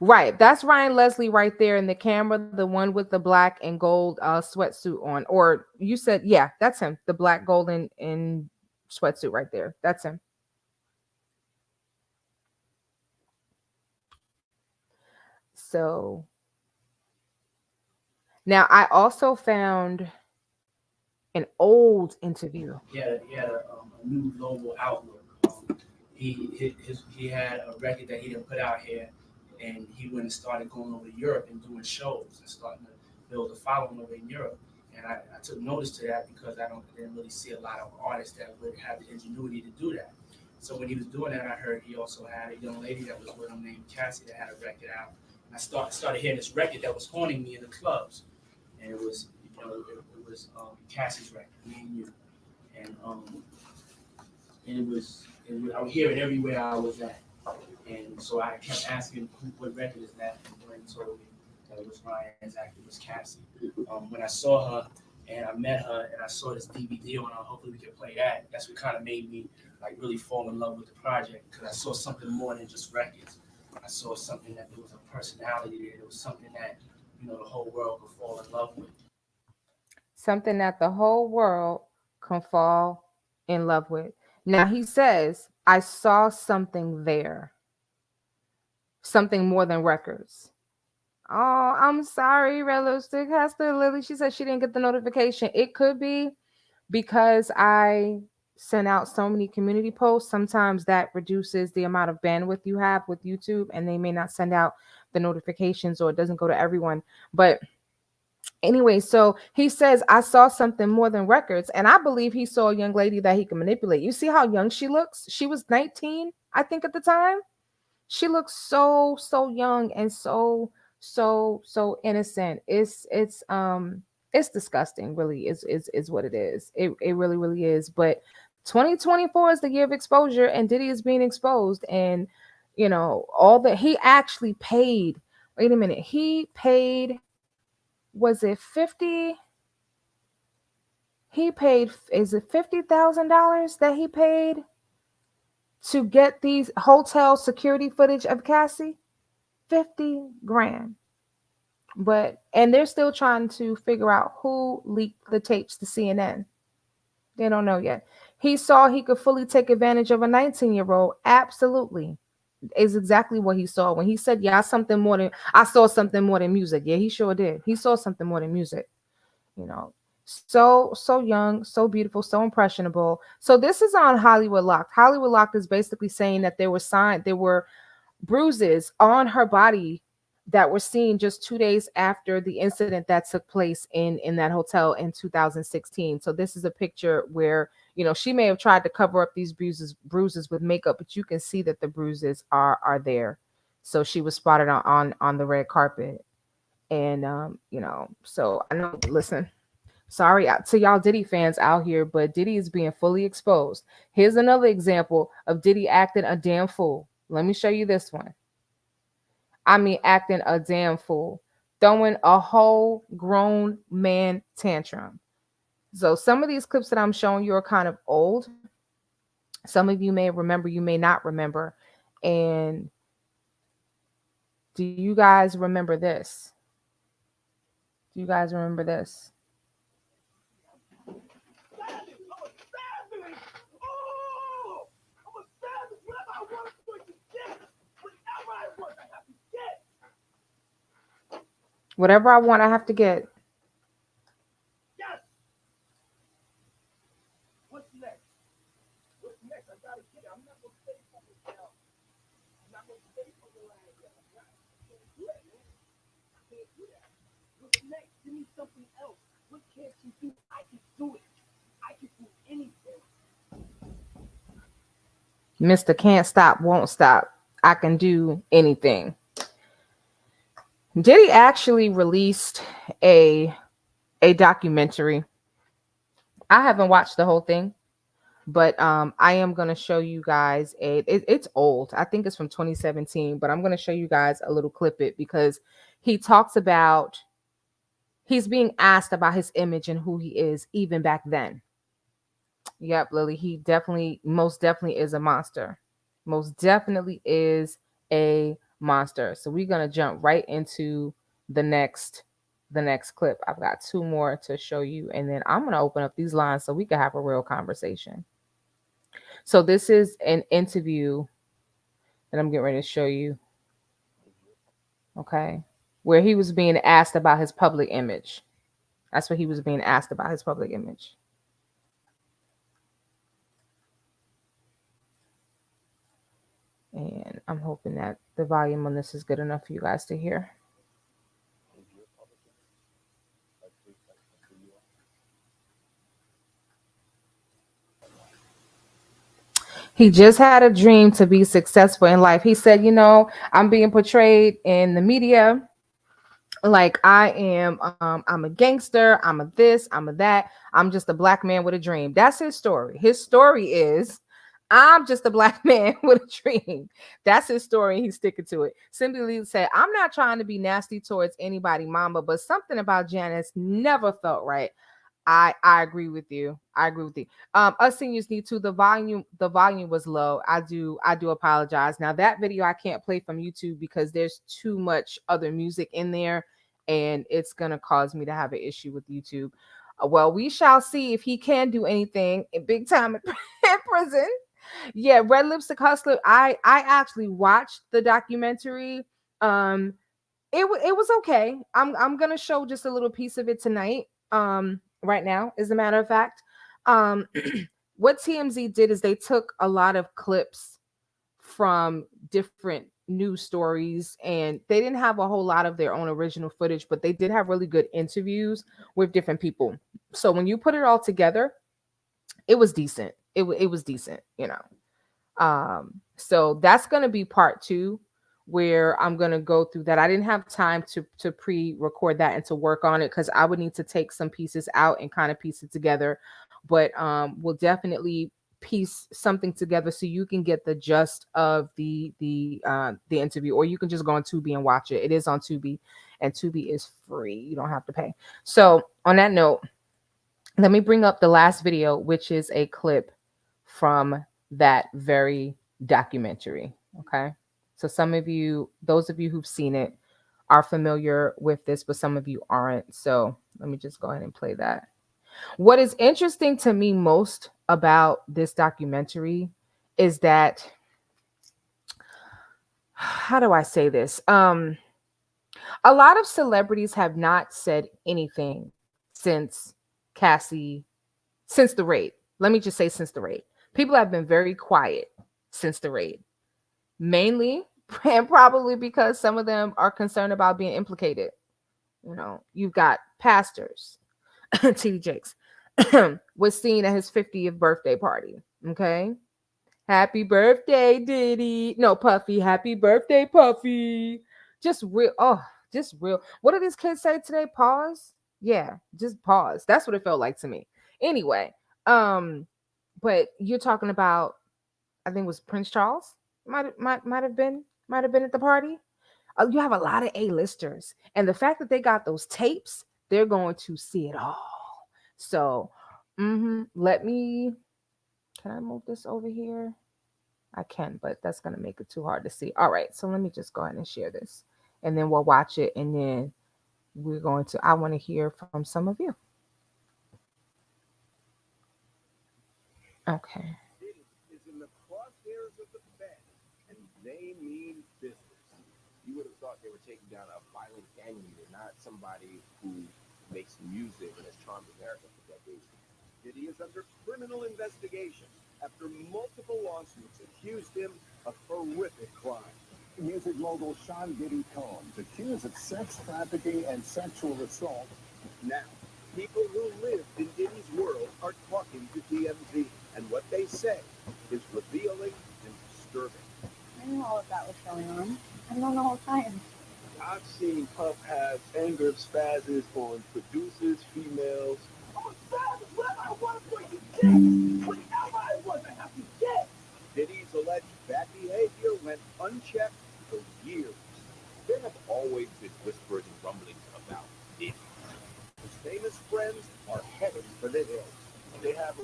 Right. That's Ryan Leslie right there in the camera, the one with the black and gold sweatsuit on. Or you said, yeah, that's him. The black, golden, and sweatsuit right there. That's him. So now I also found an old interview. he had a new global outlook. He had a record that he didn't put out here, and he went and started going over to Europe and doing shows and starting to build a following over in Europe. And I took notice to that because didn't really see a lot of artists that would have the ingenuity to do that. So when he was doing that, I heard he also had a young lady that was with him named Cassie that had a record out. And I started hearing this record that was haunting me in the clubs, and it was it was Cassie's record, Me and You, and I would hear it everywhere I was at. And so I kept asking, what record is that? And Glenn told me that it was Ryan's act, it was Cassie. When I saw her and I met her and I saw this DVD on her, hopefully we can play that. That's what kind of made me like really fall in love with the project, because I saw something more than just records. I saw something that there was a personality there. There was something that, the whole world could fall in love with. Something that the whole world can fall in love with. Now he says, I saw something there. Something more than records. Oh, I'm sorry, Red Lipstick Hester Lily. She said she didn't get the notification. It could be because I send out so many community posts. Sometimes that reduces the amount of bandwidth you have with YouTube, and they may not send out the notifications or it doesn't go to everyone. But anyway, so he says, I saw something more than records. And I believe he saw a young lady that he can manipulate. You see how young she looks? She was 19, I think, at the time. She looks so young and so innocent. It's disgusting, really, is what it is. It really is. But 2024 is the year of exposure, and Diddy is being exposed. And all that he actually paid. Wait a minute, he paid, was it 50? He paid, is it $50,000 that he paid to get these hotel security footage of Cassie? 50 grand. And they're still trying to figure out who leaked the tapes to CNN. They don't know yet. He saw he could fully take advantage of a 19-year-old. Absolutely. Is exactly what he saw when he said, yeah, I saw something more than music. Yeah, he sure did. He saw something more than music. So young, so beautiful, so impressionable. So this is on Hollywood Locked. Hollywood Locked is basically saying that there were bruises on her body that were seen just 2 days after the incident that took place in that hotel in 2016. So this is a picture where, you know, she may have tried to cover up these bruises with makeup, but you can see that the bruises are there. So she was spotted on the red carpet. And you know, so I know, listen, sorry to y'all Diddy fans out here, but Diddy is being fully exposed. Here's another example of Diddy acting a damn fool. Let me show you this one. I mean, acting a damn fool, throwing a whole grown man tantrum. So some of these clips that I'm showing you are kind of old. Some of you may remember, you may not remember. And do you guys remember this? Do you guys remember this? Whatever I want, I have to get. Yes. What's next? What's next? I gotta get it. I'm not gonna stay for the now. I'm not gonna stay for the line. I can't do that, man. I can't do that. What's next? Give me something else. What can't you do? I can do it. I can do anything. Mr. Can't Stop, Won't Stop. I can do anything. Diddy actually released a documentary. I haven't watched the whole thing, but I am going to show you guys it's old. I think it's from 2017, but I'm going to show you guys a little clip it because he talks about he's being asked about his image and who he is even back then. Yep, Lily, he definitely, most definitely is a monster. Most definitely is a monster. So we're gonna jump right into the next clip. I've got two more to show you, and then I'm gonna open up these lines so we can have a real conversation. So this is an interview that I'm getting ready to show you. Okay, where he was being asked about his public image. That's what he was being asked about, his public image. And I'm hoping that the volume on this is good enough for you guys to hear. He just had a dream to be successful in life. He said, you know, I'm being portrayed in the media like I'm a gangster, I'm a this, I'm a that. I'm just a black man with a dream. That's his story. His story is I'm just a black man with a dream. That's his story. He's sticking to it. Simply Lee said, I'm not trying to be nasty towards anybody, mama, but something about Janice never felt right. I agree with you. I agree with you. Us seniors need to. The volume was low. I do apologize. Now that video I can't play from YouTube because there's too much other music in there, and it's gonna cause me to have an issue with YouTube. Well, we shall see if he can do anything in big time in prison. Yeah, Red Lipstick Hustler. I actually watched the documentary. It was okay. I'm gonna show just a little piece of it tonight. Right now, as a matter of fact. What TMZ did is they took a lot of clips from different news stories, and they didn't have a whole lot of their own original footage, but they did have really good interviews with different people. So when you put it all together, it was decent. It was decent, you know. So that's going to be part 2, where I'm going to go through that. I didn't have time to pre-record that and to work on it because I would need to take some pieces out and kind of piece it together. But we'll definitely piece something together so you can get the gist of the interview, or you can just go on Tubi and watch it. It is on Tubi, and Tubi is free. You don't have to pay. So on that note, let me bring up the last video, which is a clip from that very documentary. Okay. So some of you, those of you who've seen it, are familiar with this, but some of you aren't. So let me just go ahead and play that. What is interesting to me most about this documentary is that, how do I say this? A lot of celebrities have not said anything since Cassie since the raid. Let me just say since the raid. People have been very quiet since the raid. Mainly and probably because some of them are concerned about being implicated. You know, you've got pastors. TD Jakes was seen at his 50th birthday party. Okay. Happy birthday, Diddy. No, Puffy. Happy birthday, Puffy. Just real. Oh, just real. What did these kids say today? Pause. Yeah, just pause. That's what it felt like to me. Anyway, but you're talking about, I think it was Prince Charles. Might have been at the party. You have a lot of A-listers, and the fact that they got those tapes, they're going to see it all. So, let me. Can I move this over here? I can, but that's going to make it too hard to see. All right, so let me just go ahead and share this, and then we'll watch it, and then we're going to. I want to hear from some of you. Okay. Is in the crosshairs of the Fed, and they mean business. You would have thought they were taking down a violent gang leader, not somebody who makes music and has charmed America for decades. Diddy is under criminal investigation after multiple lawsuits accused him of horrific crime. Music mogul Sean Diddy Combs accused of sex trafficking and sexual assault. Now, people who lived in Diddy's world are talking to TMZ, and what they say is revealing and disturbing. I didn't know all of that was going on. I've known the whole time. I've seen Puff have anger spasms on producers, females. Diddy's alleged bad behavior went unchecked for years. There have always been whispers and rumblings about Diddy. His famous friends are headed for the hills. They have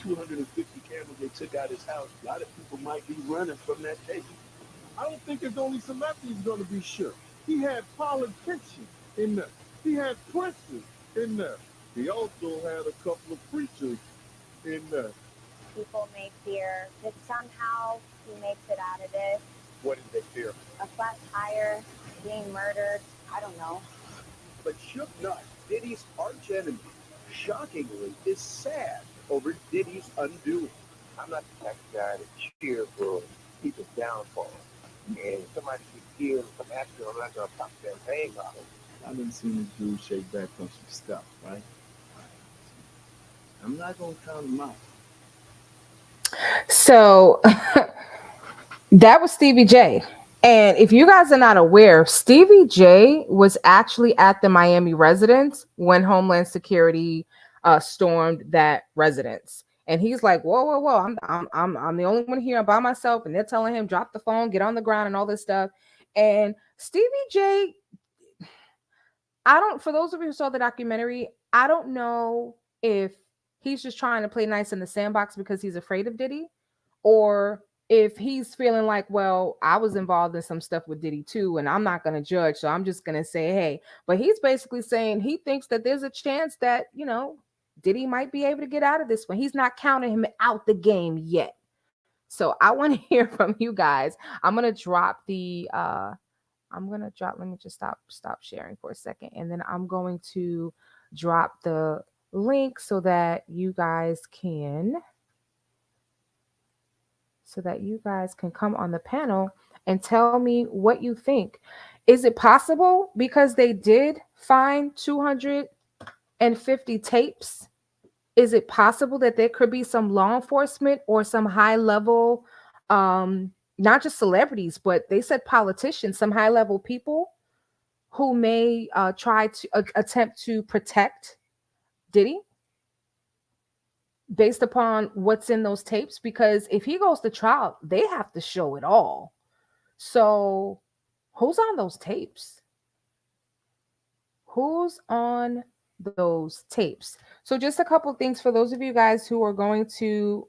250 cameras they took out his house. A lot of people might be running from that tape. I don't think it's only celebrities going to be shook. He had politicians in there. He had princes in there. He also had a couple of preachers in there. People may fear that somehow he makes it out of this. What did they fear? A flat tire, being murdered, I don't know. But Shook Knight, Diddy's arch enemy, shockingly is sad over Diddy's undoing. I'm not the type of guy to cheer for people's downfall. And if somebody should hear some action, I'm not going to pop champagne bottles. I've been seeing this dude shake back on some stuff, right? I'm not going to count him out. So that was Stevie J. And if you guys are not aware, Stevie J was actually at the Miami residence when Homeland Security stormed that residence. And he's like, whoa, I'm the only one here by myself. And they're telling him, drop the phone, get on the ground and all this stuff. And Stevie J, for those of you who saw the documentary, I don't know if he's just trying to play nice in the sandbox because he's afraid of Diddy, or if he's feeling like, well, I was involved in some stuff with Diddy too, and I'm not going to judge, so I'm just going to say, hey. But he's basically saying he thinks that there's a chance that, Diddy might be able to get out of this one. He's not counting him out the game yet. So I want to hear from you guys. I'm going to drop let me just stop sharing for a second. And then I'm going to drop the link so that you guys can come on the panel and tell me what you think. Is it possible, because they did find 250 tapes, is it possible that there could be some law enforcement or some high level, not just celebrities, but they said politicians, some high level people who may try to attempt to protect Diddy based upon what's in those tapes? Because if he goes to trial, they have to show it all. So who's on those tapes? Who's on those tapes? So just a couple of things for those of you guys who are going to,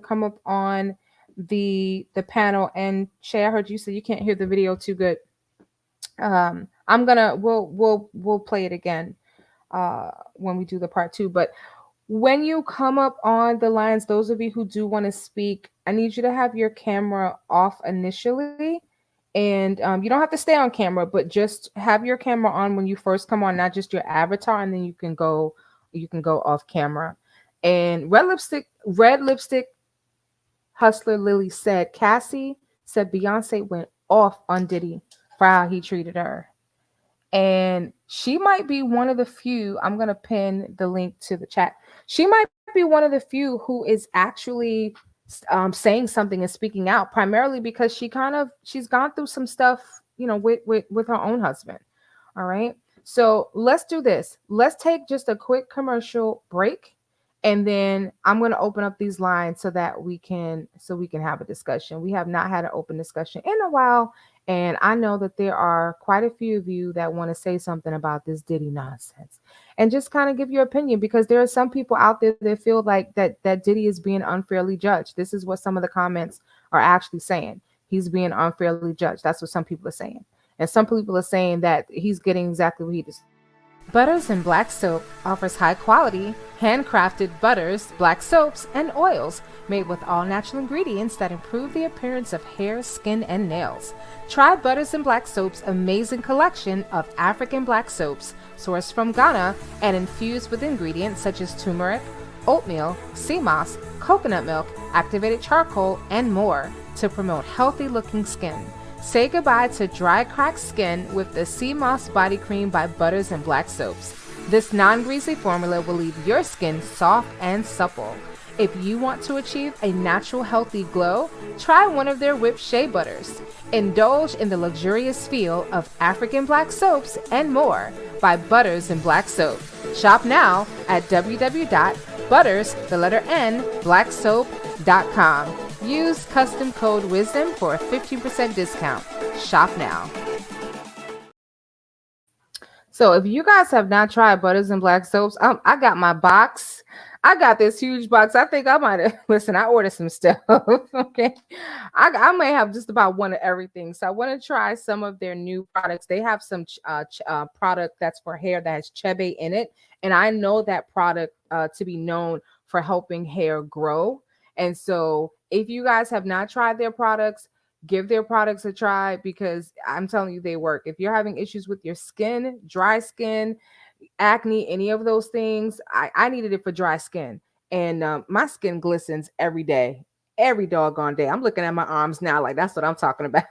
come up on the panel. And Shea, I heard you say you can't hear the video too good. We'll play it again when we do the part 2. But when you come up on the lines, those of you who do want to speak, I need you to have your camera off initially. And you don't have to stay on camera, but just have your camera on when you first come on, not just your avatar, and then you can go you can go off camera. And red lipstick hustler Lily said, Cassie said Beyonce went off on Diddy for how he treated her. And she might be one of the few, I'm going to pin the link to the chat. She might be one of the few who is actually saying something and speaking out, primarily because she's gone through some stuff, with her own husband. All right. So let's do this. Let's take just a quick commercial break. And then I'm going to open up these lines so we can have a discussion. We have not had an open discussion in a while. And I know that there are quite a few of you that want to say something about this Diddy nonsense and just kind of give your opinion, because there are some people out there that feel like that Diddy is being unfairly judged. This is what some of the comments are actually saying. He's being unfairly judged. That's what some people are saying. And some people are saying that he's getting exactly what he deserves. Butters and Black Soap offers high quality, handcrafted butters, black soaps, and oils made with all natural ingredients that improve the appearance of hair, skin, and nails. Try Butters and Black Soap's amazing collection of African black soaps sourced from Ghana and infused with ingredients such as turmeric, oatmeal, sea moss, coconut milk, activated charcoal, and more to promote healthy looking skin. Say goodbye to dry, cracked skin with the Sea Moss Body Cream by Butters and Black Soaps. This non-greasy formula will leave your skin soft and supple. If you want to achieve a natural, healthy glow, try one of their whipped shea butters. Indulge in the luxurious feel of African black soaps and more by Butters and Black Soap. Shop now at www.butters_blacksoap.com. Use custom code WISDOM for a 15% discount. Shop now. So if you guys have not tried Butters and Black Soaps, I got my box. I got this huge box. I think I might have, listen, I ordered some stuff. Okay. I may have just about one of everything. So I want to try some of their new products. They have some product that's for hair that has Chebe in it. And I know that product to be known for helping hair grow. And so if you guys have not tried their products, give their products a try, because I'm telling you, they work. If you're having issues with your skin, dry skin, acne, any of those things, I needed it for dry skin. And my skin glistens every day, every doggone day. I'm looking at my arms now like that's what I'm talking about.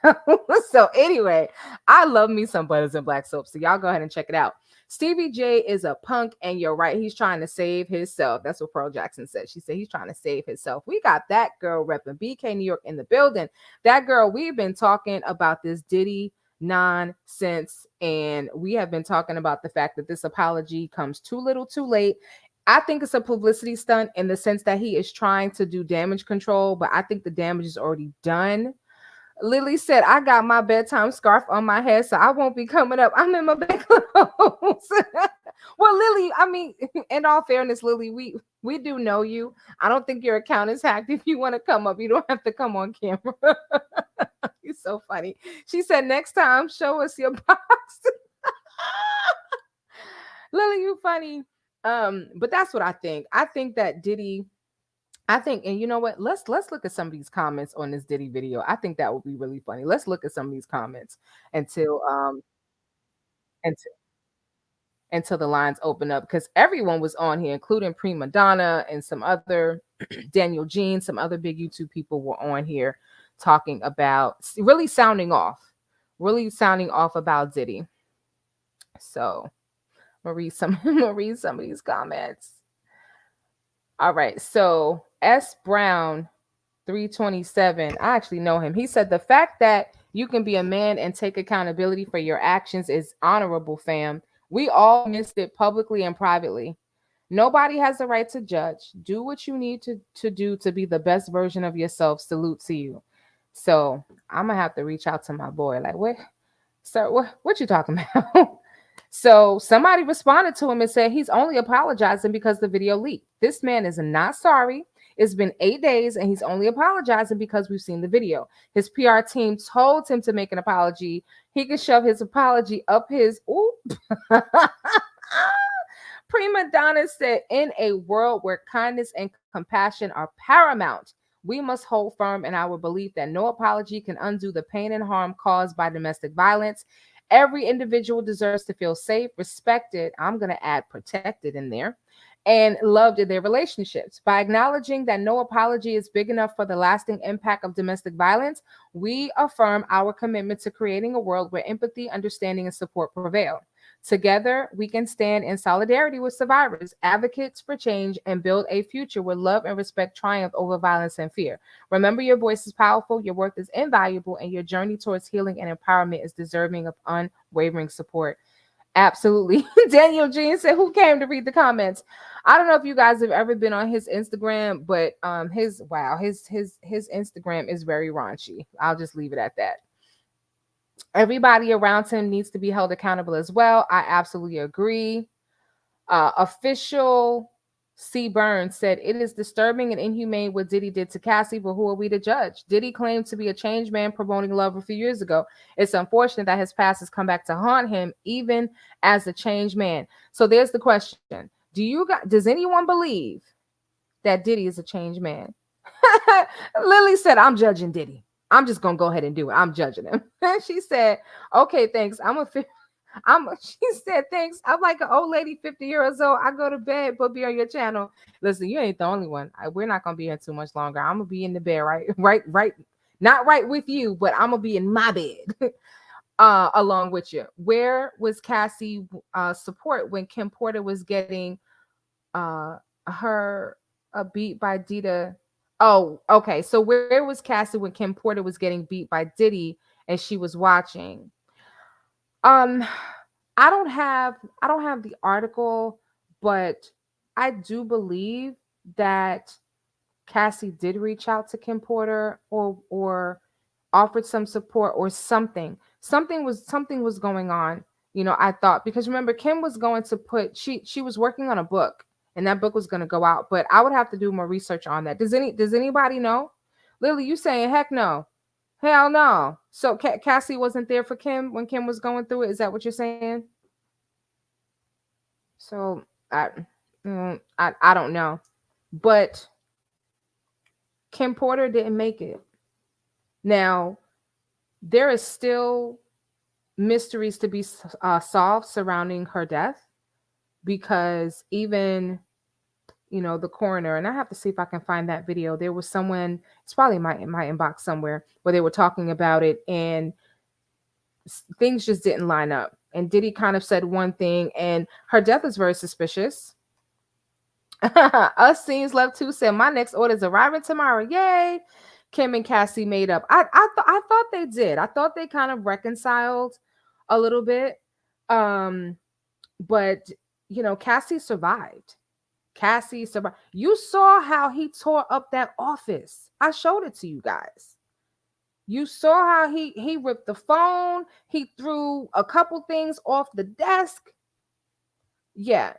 So anyway, I love me some Butters and Black Soap. So y'all go ahead and check it out. Stevie J is a punk, and you're right. He's trying to save himself. That's what Pearl Jackson said. She said he's trying to save himself. We got that girl repping BK New York in the building. That girl, we've been talking about this Diddy nonsense, and we have been talking about the fact that this apology comes too little too late. I think it's a publicity stunt in the sense that he is trying to do damage control, but I think the damage is already done. Lily said, I got my bedtime scarf on my head, so I won't be coming up. I'm in my bed clothes. Well, Lily, I mean, in all fairness, Lily, we do know you. I don't think your account is hacked. If you want to come up, you don't have to come on camera. You're so funny. She said, next time, show us your box. Lily, you funny. But that's what I think. I think that Diddy, and you know what? Let's look at some of these comments on this Diddy video. I think that would be really funny. Let's look at some of these comments until the lines open up, because everyone was on here, including Prima Donna and some other Daniel Jean, some other big YouTube people were on here talking about really sounding off about Diddy. So I'm gonna read some of these comments. All right, so S Brown 327, I actually know him. He said the fact that you can be a man and take accountability for your actions is honorable, fam. We all missed it publicly and privately. Nobody has the right to judge. Do what you need to do to be the best version of yourself. Salute to you. So I'm gonna have to reach out to my boy. Like, what, sir? What you talking about? So somebody responded to him and said he's only apologizing because the video leaked. This man is not sorry. It's been 8 days and he's only apologizing because we've seen the video. His PR team told him to make an apology. He can shove his apology up his. Ooh. Prima Donna said, in a world where kindness and compassion are paramount, we must hold firm in our belief that no apology can undo the pain and harm caused by domestic violence. Every individual deserves to feel safe, respected. I'm going to add protected in there, and loved in their relationships. By acknowledging that no apology is big enough for the lasting impact of domestic violence, we affirm our commitment to creating a world where empathy, understanding, and support prevail. Together, we can stand in solidarity with survivors, advocates for change, and build a future where love and respect triumph over violence and fear. Remember, your voice is powerful, your worth is invaluable, and your journey towards healing and empowerment is deserving of unwavering support. Absolutely. Daniel Jean said, who came to read the comments? I don't know if you guys have ever been on his Instagram, but his Instagram is very raunchy. I'll just leave it at that. Everybody around him needs to be held accountable as well. I absolutely agree. Official C. Burns said, it is disturbing and inhumane what Diddy did to Cassie, but who are we to judge? Diddy claimed to be a changed man promoting love a few years ago. It's unfortunate that his past has come back to haunt him, even as a changed man. So there's the question. Does anyone believe that Diddy is a changed man? Lily said, I'm judging Diddy. I'm just going to go ahead and do it. I'm judging him. She said, okay, thanks. She said, thanks. I'm like an old lady, 50 years old. I go to bed, but be on your channel. Listen, you ain't the only one. We're not going to be here too much longer. I'm going to be in the bed, right. Not right with you, but I'm going to be in my bed along with you. Where was Cassie support when Kim Porter was getting her beat by Diddy? Oh, okay. So where was Cassie when Kim Porter was getting beat by Diddy and she was watching? I don't have the article, but I do believe that Cassie did reach out to Kim Porter or offered some support or something. Something was going on, I thought, because remember Kim was going to she was working on a book and that book was going to go out, but I would have to do more research on that. Does anybody know? Lily, you saying heck no. Hell no. So Cassie wasn't there for Kim when Kim was going through it. Is that what you're saying? So I don't know, but Kim Porter didn't make it. Now there is still mysteries to be solved surrounding her death, because even the coroner, and I have to see if I can find that video. There was someone, it's probably in my inbox somewhere, where they were talking about it and things just didn't line up. And Diddy kind of said one thing, and her death is very suspicious. Us Scenes Love Too said, my next order is arriving tomorrow. Yay. Kim and Cassie made up. I thought they did. I thought they kind of reconciled a little bit. But Cassie survived. You saw how he tore up that office. I showed it to you guys. You saw how he ripped the phone. He threw a couple things off the desk. Yeah,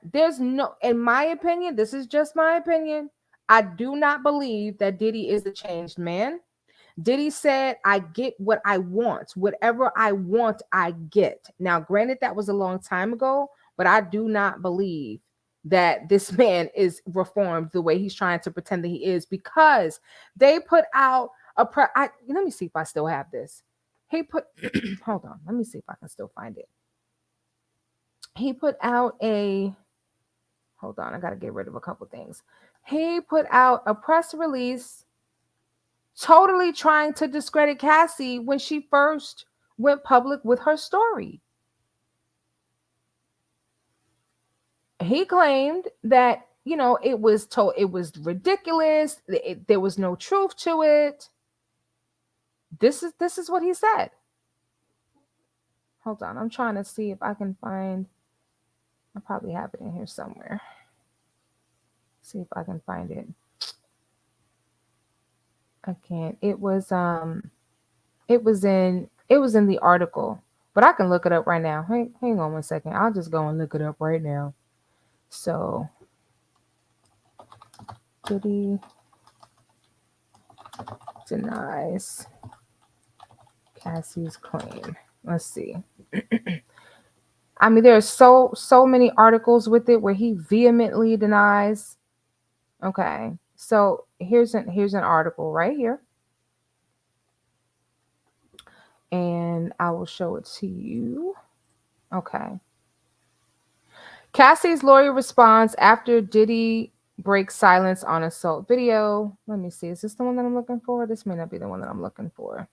in my opinion, this is just my opinion, I do not believe that Diddy is a changed man. Diddy said, I get what I want. Whatever I want, I get. Now, granted, that was a long time ago, but I do not believe that this man is reformed the way he's trying to pretend that he is, because they put out let me see if I still have this. Hold on. Let me see if I can still find it. He put out hold on, I got to get rid of a couple things. He put out a press release totally trying to discredit Cassie when she first went public with her story. He claimed that, it was ridiculous. There was no truth to it. This is what he said. Hold on, I'm trying to see if I can find. I probably have it in here somewhere. See if I can find it. I can't. It was in the article, but I can look it up right now. Hang on one second. I'll just go and look it up right now. So, Diddy denies Cassie's claim. Let's see. I mean, there are so many articles with it where he vehemently denies. Okay, so here's an article right here, and I will show it to you. Okay. Cassie's lawyer responds after Diddy breaks silence on assault video. Let me see. Is this the one that I'm looking for? This may not be the one that I'm looking for.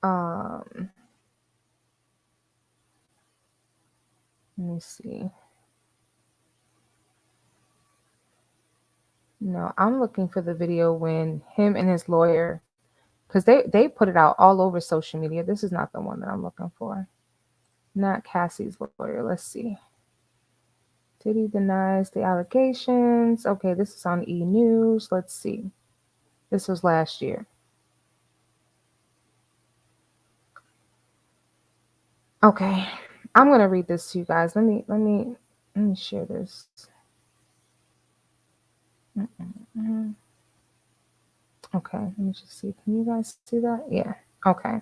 Let me see. No, I'm looking for the video when him and his lawyer, because they put it out all over social media. This is not the one that I'm looking for. Not Cassie's lawyer. Let's see. Diddy denies the allegations. Okay, this is on E! News. Let's see. This was last year. Okay, I'm gonna read this to you guys. Let me share this. Okay, let me just see. Can you guys see that? Yeah. Okay.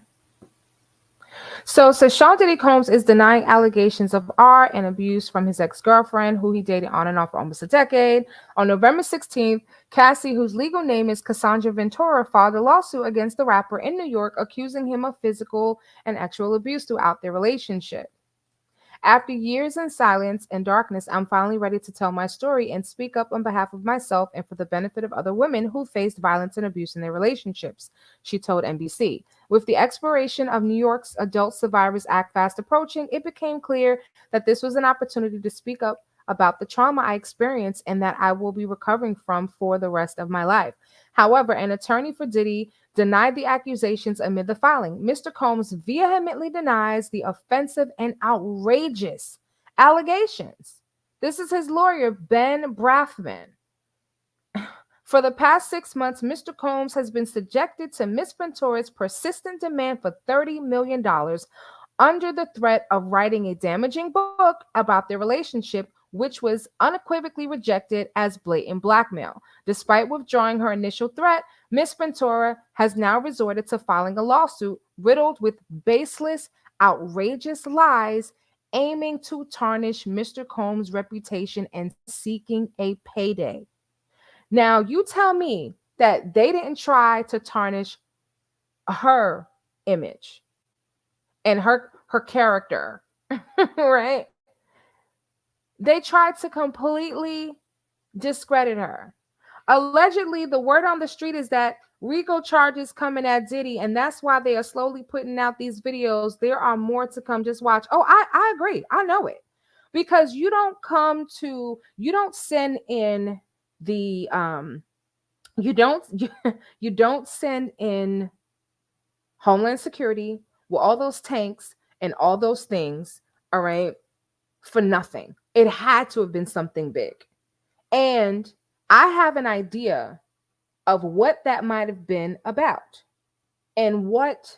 So Sean Diddy Combs is denying allegations of art and abuse from his ex-girlfriend, who he dated on and off for almost a decade. On November 16th, Cassie, whose legal name is Cassandra Ventura, filed a lawsuit against the rapper in New York, accusing him of physical and actual abuse throughout their relationship. After years in silence and darkness, I'm finally ready to tell my story and speak up on behalf of myself and for the benefit of other women who faced violence and abuse in their relationships, she told NBC. With the expiration of New York's Adult Survivors Act fast approaching, it became clear that this was an opportunity to speak up about the trauma I experienced and that I will be recovering from for the rest of my life. However, an attorney for Diddy denied the accusations amid the filing. Mr. Combs vehemently denies the offensive and outrageous allegations. This is his lawyer, Ben Brathman. For the past 6 months, Mr. Combs has been subjected to Miss Ventura's persistent demand for $30 million under the threat of writing a damaging book about their relationship, which was unequivocally rejected as blatant blackmail. Despite withdrawing her initial threat, Miss Ventura has now resorted to filing a lawsuit riddled with baseless, outrageous lies, aiming to tarnish Mr. Combs' reputation and seeking a payday. Now, you tell me that they didn't try to tarnish her image and her character, right? They tried to completely discredit her. Allegedly, the word on the street is that RICO charges coming at Diddy, and that's why they are slowly putting out these videos. There are more to come. Just watch. Oh, I agree. I know it. Because you don't send in the you don't send in Homeland Security with all those tanks and all those things, all right, for nothing. It had to have been something big. And I have an idea of what that might have been about and what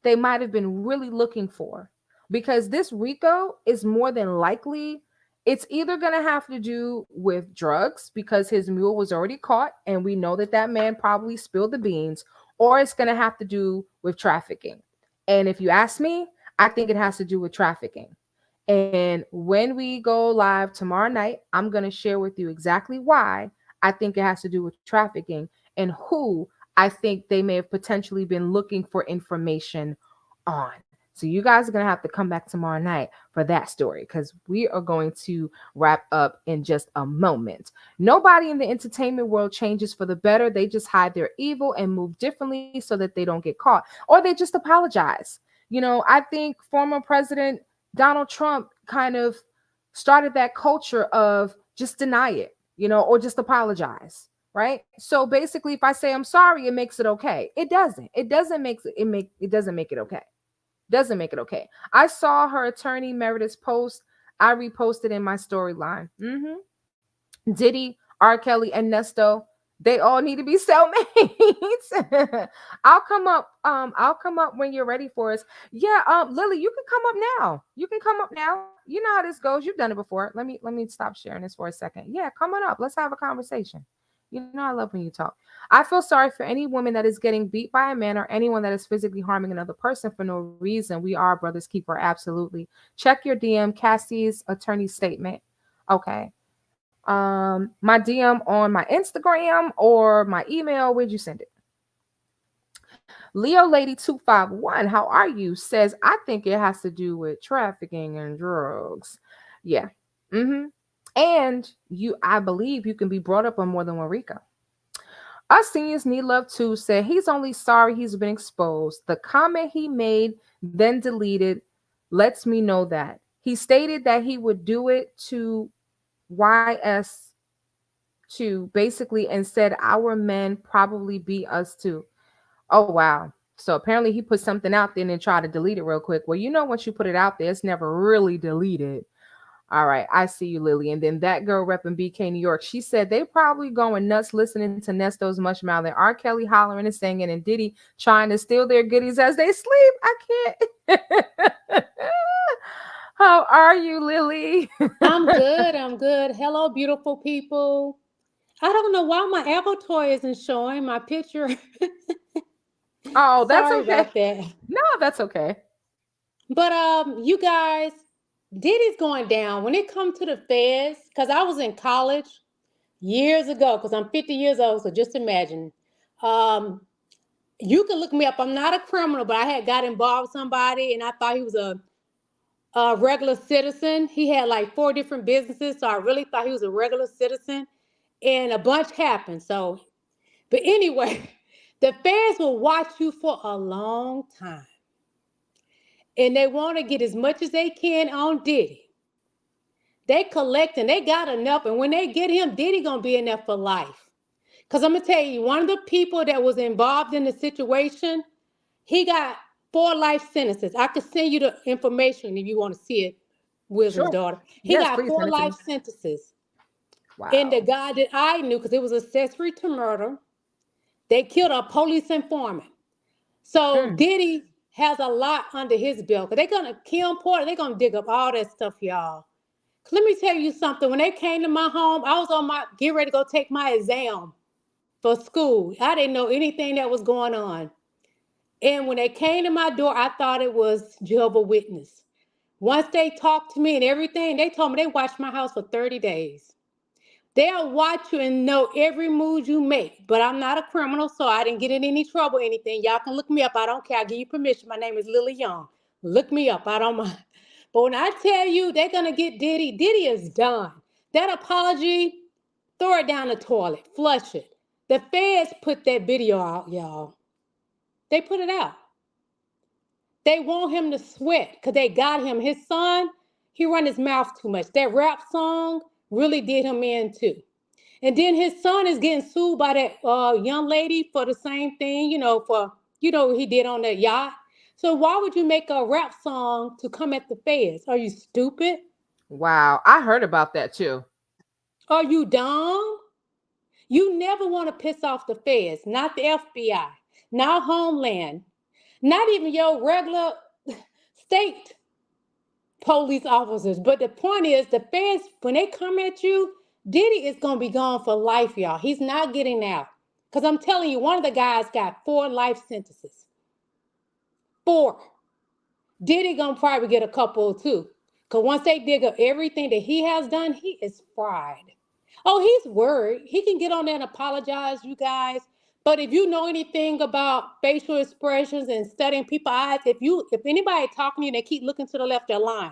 they might have been really looking for. Because this RICO is more than likely, it's either going to have to do with drugs because his mule was already caught and we know that that man probably spilled the beans, or it's going to have to do with trafficking. And if you ask me, I think it has to do with trafficking. And when we go live tomorrow night, I'm going to share with you exactly why I think it has to do with trafficking and who I think they may have potentially been looking for information on. So you guys are going to have to come back tomorrow night for that story because we are going to wrap up in just a moment. Nobody in the entertainment world changes for the better. They just hide their evil and move differently so that they don't get caught, or they just apologize. You know, I think former President Donald Trump kind of started that culture of just deny it, you know, or just apologize, right? So basically, if I say I'm sorry, it makes it okay. It doesn't. It doesn't make it okay. Doesn't make it okay. I saw her attorney Meredith's post. I reposted in my storyline. Diddy, R. Kelly, and Nesto, they all need to be cellmates. I'll come up when you're ready for us. Yeah, Lily, you can come up now. You can come up now. You know how this goes. You've done it before. Let me stop sharing this for a second. Yeah, come on up. Let's have a conversation. You know I love when you talk. I feel sorry for any woman that is getting beat by a man or anyone that is physically harming another person for no reason. We are brother's keeper. Absolutely. Check your DM, Cassie's attorney statement. Okay. My DM on my Instagram or my email. Where'd you send it? Leo Lady 251, how are you? Says, I think it has to do with trafficking and drugs. Yeah. Mm-hmm. And I believe you can be brought up on more than one RICO. Us seniors need love too said he's only sorry he's been exposed. The comment he made, then deleted, lets me know that. He stated that he would do it to YS to basically and said our men probably beat us too. Oh wow. So apparently he put something out there and then tried to delete it real quick. Well, once you put it out there, it's never really deleted. All right, I see you, Lily. And then that girl repping BK New York, she said they probably going nuts listening to Nesto's Much Mouth and R. Kelly hollering and singing and Diddy trying to steal their goodies as they sleep. I can't. How are you, Lily? I'm good. I'm good. Hello, beautiful people. I don't know why my avatar isn't showing my picture. Oh, that's Sorry okay. about that. No, that's okay. But you guys, Diddy's going down when it comes to the feds. Because I was in college years ago. Because I'm 50 years old, so just imagine. You can look me up. I'm not a criminal, but I had got involved with somebody, and I thought he was a regular citizen. He had like 4 different businesses, so I really thought he was a regular citizen. And a bunch happened. So, but anyway, the feds will watch you for a long time. And they want to get as much as they can on Diddy. They collect and they got enough. And when they get him, Diddy gonna be in there for life. Because I'm gonna tell you, one of the people that was involved in the situation, he got 4 life sentences. I could send you the information if you want to see it, Wisdom's daughter. He got 4 life sentences. Wow. And the guy that I knew, because it was accessory to murder, they killed a police informant. So Diddy has a lot under his belt. They're going to kill him, Porter. They're going to dig up all that stuff, y'all. Let me tell you something. When they came to my home, I was on my, get ready to go take my exam for school. I didn't know anything that was going on. And when they came to my door, I thought it was Jehovah's Witness. Once they talked to me and everything, they told me they watched my house for 30 days. They'll watch you and know every move you make. But I'm not a criminal, so I didn't get in any trouble or anything. Y'all can look me up. I don't care. I give you permission. My name is Lily Young. Look me up. I don't mind. But when I tell you they're going to get Diddy, Diddy is done. That apology, throw it down the toilet. Flush it. The feds put that video out, y'all. They put it out. They want him to sweat because they got him. His son, he run his mouth too much. That rap song really did him in too. And then his son is getting sued by that young lady for the same thing, for what he did on that yacht. So why would you make a rap song to come at the feds? Are you stupid? Wow, I heard about that too. Are you dumb? You never want to piss off the feds, not the FBI, not Homeland, not even your regular state police officers. But the point is, the feds, when they come at you, Diddy is going to be gone for life, y'all. He's not getting out. Because I'm telling you, one of the guys got 4 life sentences. 4. Diddy going to probably get a couple too. Because once they dig up everything that he has done, he is fried. Oh, he's worried. He can get on there and apologize, you guys. But if you know anything about facial expressions and studying people's eyes, if anybody talking to you and they keep looking to the left, they're lying.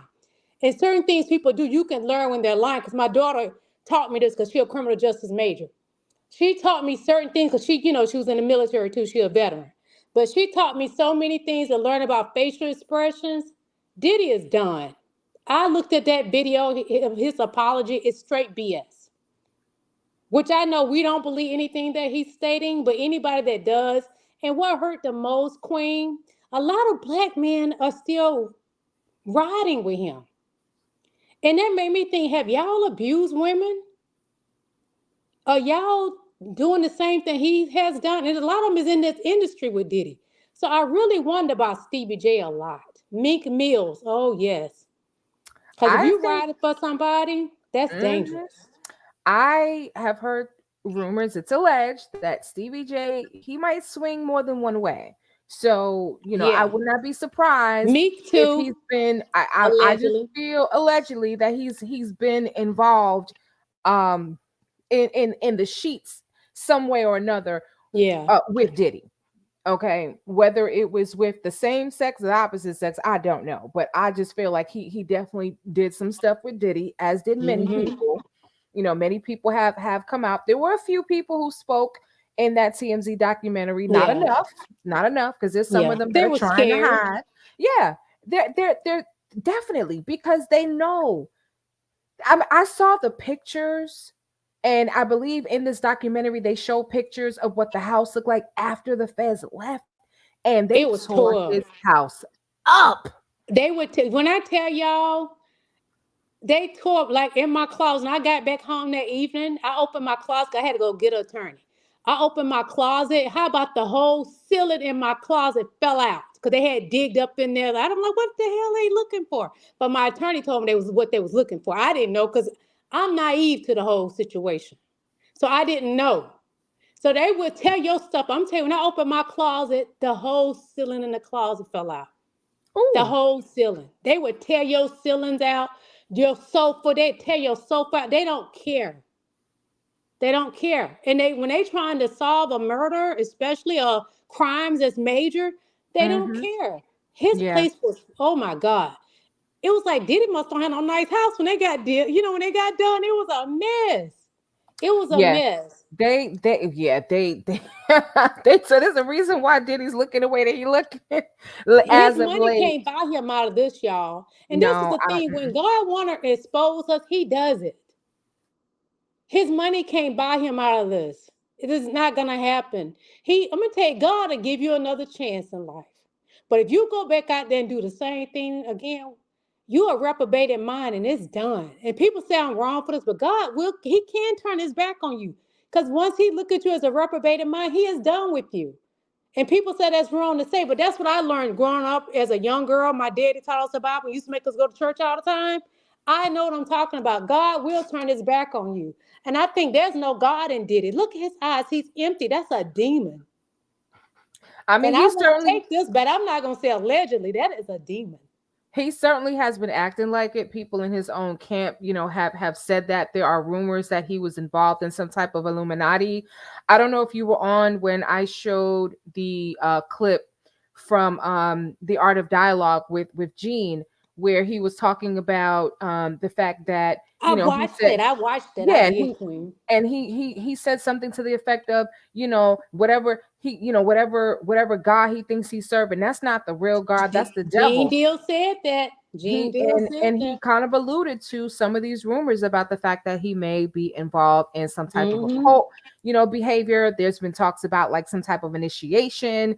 And certain things people do, you can learn when they're lying. Because my daughter taught me this because she's a criminal justice major. She taught me certain things because she was in the military too. She's a veteran. But she taught me so many things to learn about facial expressions. Diddy is done. I looked at that video of his apology. It's straight BS. Which I know we don't believe anything that he's stating, but anybody that does. And what hurt the most, Queen, a lot of black men are still riding with him. And that made me think, have y'all abused women? Are y'all doing the same thing he has done? And a lot of them is in this industry with Diddy. So I really wonder about Stevie J a lot. Meek Mills, oh yes. Because if you riding for somebody, that's dangerous. I have heard rumors, it's alleged, that Stevie J, he might swing more than one way. So, I would not be surprised. Me too. If he's been, I just feel allegedly that he's been involved in the sheets some way or another with Diddy. Okay, whether it was with the same sex or the opposite sex, I don't know, but I just feel like he definitely did some stuff with Diddy, as did many Mm-hmm. people. Many people have come out. There were a few people who spoke in that TMZ documentary. Not Yeah. enough, not enough, because there's some Yeah. of them that They are were trying to scared. hide. Yeah, they're definitely, because they know. I saw the pictures, and I believe in this documentary they show pictures of what the house looked like after the feds left, and they It was tore tore his up. house up. They would when I tell y'all, they tore up like in my closet. And I got back home that evening. I opened my closet. I had to go get an attorney. I opened my closet. How about the whole ceiling in my closet fell out because they had digged up in there. I'm like, what the hell are they looking for? But my attorney told me they was what they was looking for. I didn't know because I'm naive to the whole situation, so I didn't know. So they would tell your stuff. I'm telling you, when I opened my closet, the whole ceiling in the closet fell out. The Ooh, whole ceiling. They would tear your ceilings out, your sofa, they tear your sofa out. They don't care. They don't care. And when they trying to solve a murder, especially crimes that's major, they don't mm-hmm. care. His Yeah, place was, oh my God. It was like Diddy must have had a nice house when they got when they got done, it was a mess. It was a yeah. mess. They so there's a reason why Diddy's looking the way that he looking His as of money late. can't buy him out of this, y'all. And this is No, the thing. When God want to expose us, he does it. His money can't buy him out of this. It is not gonna happen. I'm gonna tell you, God will give you another chance in life. But if you go back out there and do the same thing again, you are reprobated mind and it's done. And people say I'm wrong for this, but he can turn his back on you. Because once he look at you as a reprobated mind, he is done with you. And people say that's wrong to say, but that's what I learned growing up as a young girl. My daddy taught us the Bible. He used to make us go to church all the time. I know what I'm talking about. God will turn his back on you. And I think there's no God in Diddy. Look at his eyes. He's empty. That's a demon. I mean, And I won't take this, but I'm not going to say allegedly. That is a demon. he certainly has been acting like it. People in his own camp, have said that there are rumors that he was involved in some type of Illuminati. I don't know if you were on when I showed the clip from the Art of Dialogue with Gene, where he was talking about the fact that I he watched said, it. I watched it. I yeah, did, Queen. and he said something to the effect of, whatever he, whatever God he thinks he's serving, that's not the real God, that's the Gene devil. Deal said that. Gene he Deal and said and he that. kind of alluded to some of these rumors about the fact that he may be involved in some type of Mm-hmm. occult, behavior. There's been talks about like some type of initiation.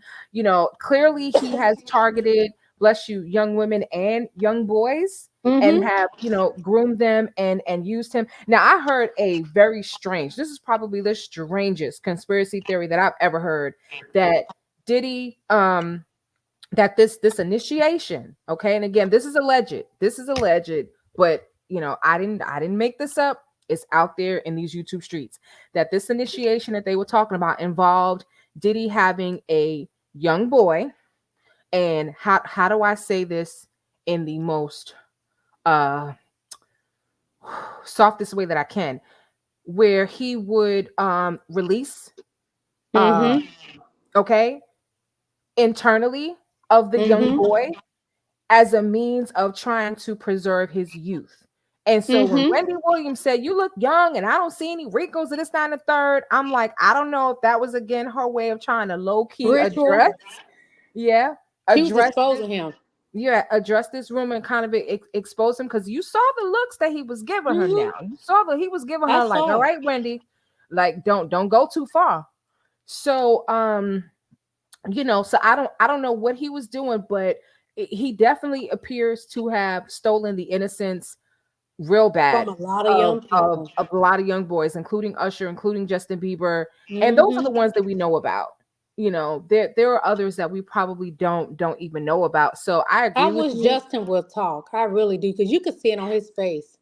Clearly he has targeted, bless you, young women and young boys, and Mm-hmm. have groomed them and used him. Now I heard a very strange, this is probably the strangest conspiracy theory that I've ever heard, that Diddy that this initiation, okay, and again, this is alleged, but I didn't make this up. It's out there in these YouTube streets, that this initiation that they were talking about involved Diddy having a young boy. And how do I say this in the most uh softest way that I can, where he would release uh Mm-hmm. okay, internally of the young Mm-hmm. boy, as a means of trying to preserve his youth. And so when Mm-hmm. Wendy Williams said, "You look young and I don't see any wrinkles of this, that, and the third," I'm like, I don't know if that was again her way of trying to low-key Ritual. address, yeah, She was address this, exposing him. address this room and kind of expose him, because you saw the looks that he was giving her. Now Mm-hmm. you saw that he was giving I her like, all saw. right, Wendy, like don't go too far. So so I don't know what he was doing, but he definitely appears to have stolen the innocence real From bad a lot of of young of, people. of a lot of young boys, including Usher, including Justin Bieber, and those are Mm-hmm. the ones that we know about. There are others that we probably don't even know about. So I I agree with wish you. Justin would talk. I really do, because you could see it on his face.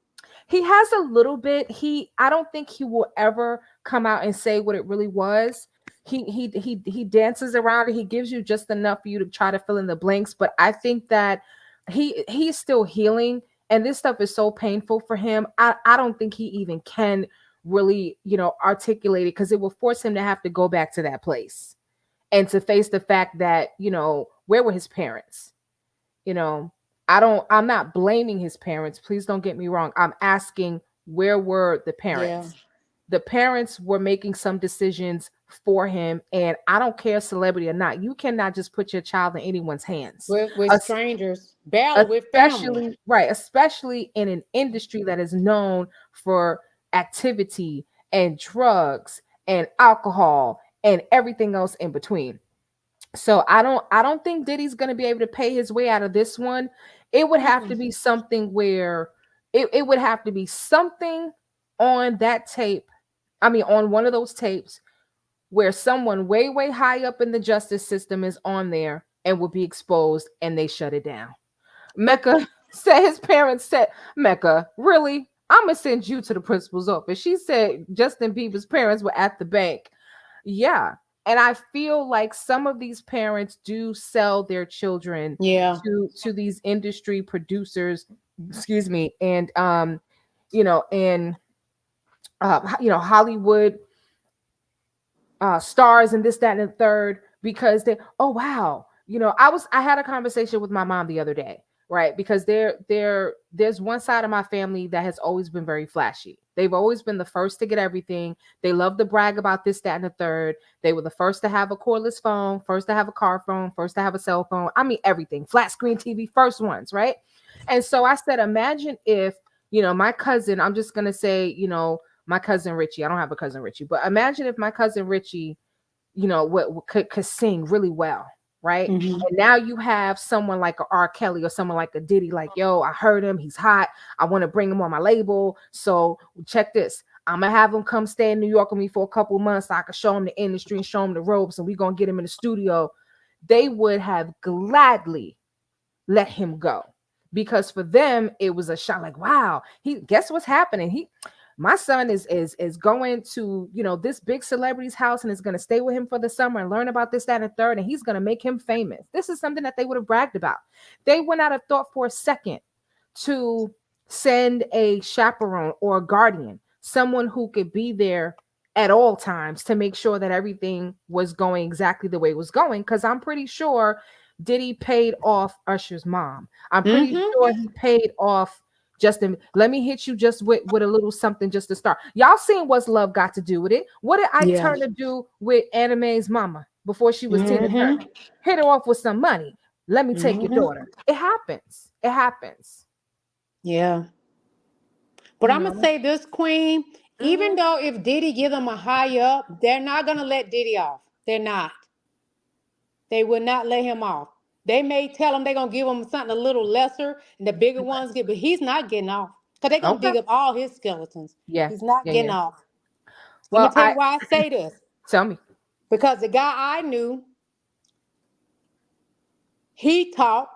He has a little bit. I don't think he will ever come out and say what it really was. He dances around it. He gives you just enough for you to try to fill in the blanks. But I think that he's still healing, and this stuff is so painful for him. I don't think he even can really articulate it, because it will force him to have to go back to that place. and to face the fact that, where were his parents? I'm not blaming his parents. Please don't get me wrong. I'm asking, where were the parents? The parents were making some decisions for him, and I don't care, celebrity or not. You cannot just put your child in anyone's hands. With strangers, barely with family. Right, especially in an industry that is known for activity and drugs and alcohol and everything else in between. So I don't think Diddy's going to be able to pay his way out of this one. It would have to be something where it would have to be something on that tape. I mean, on one of those tapes where someone way, way high up in the justice system is on there and will be exposed, and they shut it down. Mecca said his parents said, Mecca, really? I'm going to send you to the principal's office. She said Justin Bieber's parents were at the bank. Yeah. And I feel like some of these parents do sell their children to these industry producers, excuse me, and Hollywood stars and this, that, and the third, because they, oh wow, I had a conversation with my mom the other day, right? Because there's one side of my family that has always been very flashy. They've always been the first to get everything. They love to brag about this, that, and the third. They were the first to have a cordless phone, first to have a car phone, first to have a cell phone. I mean, everything. Flat screen TV, first ones, right? And so I said, imagine if, my cousin, I'm just going to say, my cousin Richie, I don't have a cousin Richie, but imagine if my cousin Richie, could sing really well, right? Mm-hmm. And now you have someone like a R. Kelly or someone like a Diddy, like, yo, I heard him, he's hot, I want to bring him on my label. So check this, I'm gonna have him come stay in New York with me for a couple months so I can show him the industry and show him the ropes, and we're gonna get him in the studio. They would have gladly let him go, because for them it was a shot, like, wow, guess what's happening, my son is going to, this big celebrity's house and is going to stay with him for the summer and learn about this, that, and third, and he's going to make him famous. This is something that they would have bragged about. They would not have thought for a second to send a chaperone or a guardian, someone who could be there at all times to make sure that everything was going exactly the way it was going. Because I'm pretty sure Diddy paid off Usher's mom. I'm pretty sure he paid off Justin. Let me hit you just with a little something just to start. Y'all seen What's Love Got to Do with it? What did Ike Turner do with Anime's mama before she was Tina Turner? Hit her off with some money. Let me take your daughter. It happens. It happens. Yeah. But I'm going to say this, Queen, even though if Diddy give them a high up, they're not going to let Diddy off. They're not. They will not let him off. They may tell him they're going to give him something a little lesser, and the bigger ones get, but he's not getting off. Because they're going to dig up all his skeletons. Yeah. He's not getting off. Well, Let me tell you why I say this. Tell me. Because the guy I knew, he thought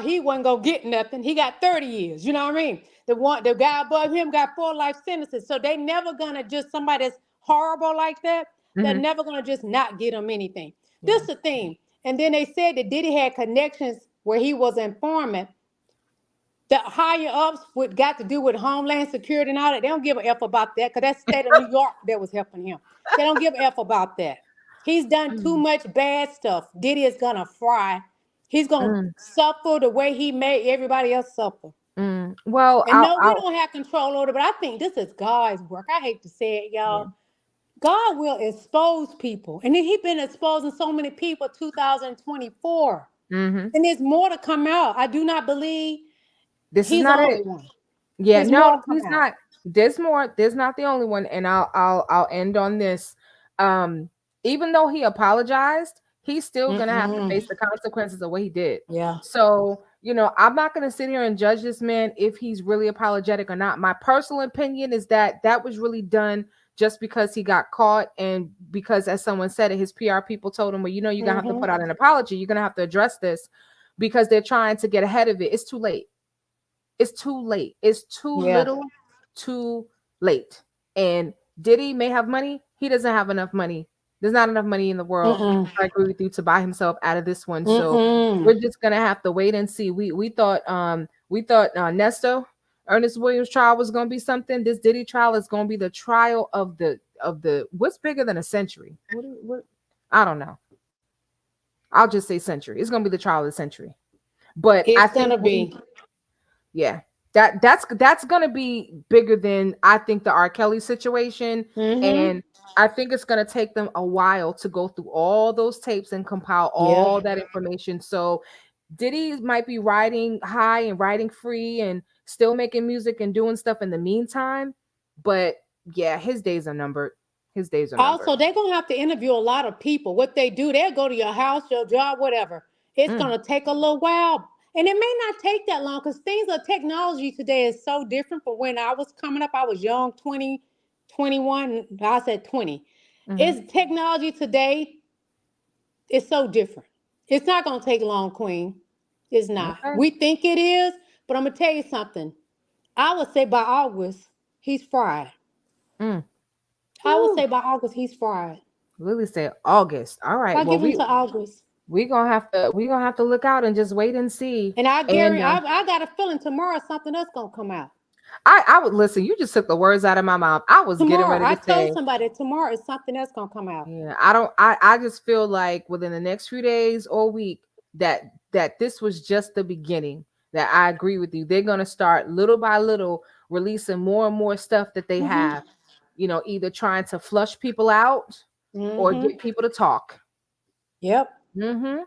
he wasn't going to get nothing. He got 30 years. You know what I mean? The guy above him got 4 life sentences. So they never going to just, somebody that's horrible like that, they're never going to just not get him anything. This is the thing. And then they said that Diddy had connections where he was informant. The higher ups got to do with Homeland Security and all that. They don't give a F about that, because that's state of New York that was helping him. They don't give a F about that. He's done too much bad stuff. Diddy is going to fry. He's going to suffer the way he made everybody else suffer. Well, and we don't have control over it, but I think this is God's work. I hate to say it, y'all. Yeah. God will expose people. And then he's been exposing so many people 2024. And there's more to come out. I do not believe this is not it. One. Yeah, no, he's not. There's more. There's not the only one. And I'll end on this. Even though he apologized, he's still gonna have to face the consequences of what he did. Yeah. So, I'm not gonna sit here and judge this man if he's really apologetic or not. My personal opinion is that was really done just because he got caught, and because, as someone said it, his PR people told him, well, you're gonna have to put out an apology. You're gonna have to address this, because they're trying to get ahead of it. It's too late. It's too late. It's too little, too late. And Diddy may have money. He doesn't have enough money. There's not enough money in the world, I agree with you, to buy himself out of this one. So we're just gonna have to wait and see. We thought Nesto, Ernest Williams trial was going to be something. This Diddy trial is going to be the trial of the what's bigger than a century. What I don't know. I'll just say century. It's gonna be the trial of the century. But I It's think gonna be. yeah, that's gonna be bigger than I think the R. Kelly situation. Mm-hmm. And I think it's gonna take them a while to go through all those tapes and compile Yeah. all that information. So Diddy might be riding high and riding free and still making music and doing stuff in the meantime. But yeah, his days are numbered. His days are numbered. Also, they're gonna have to interview a lot of people. What they do, they'll go to your house, your job, whatever. It's Mm, gonna take a little while. And it may not take that long because things of technology today is so different from when I was coming up. I was young, 20, 21. I said 20. mhm. It's technology today is so different. It's not gonna take long, Queen. It's not. Okay. We think it is, but I'm gonna tell you something. I would say by August, he's fried. Mm. I would Woo. say by August, he's fried. Lily said August. All right. I'll Well, give him to August. we gonna have to look out and just wait and see. And I And guarantee, I got a feeling tomorrow something else gonna come out. I would listen. You just took the words out of my mouth. I was getting Tomorrow, ready I to told say, somebody tomorrow is something else gonna come out. yeah. I don't. I just feel like within the next few days or week that this was just the beginning. That I agree with you. They're gonna start little by little releasing more and more stuff that they Mm-hmm. have. Either trying to flush people out or Mm-hmm. get people to talk. Yep. Mm-hmm.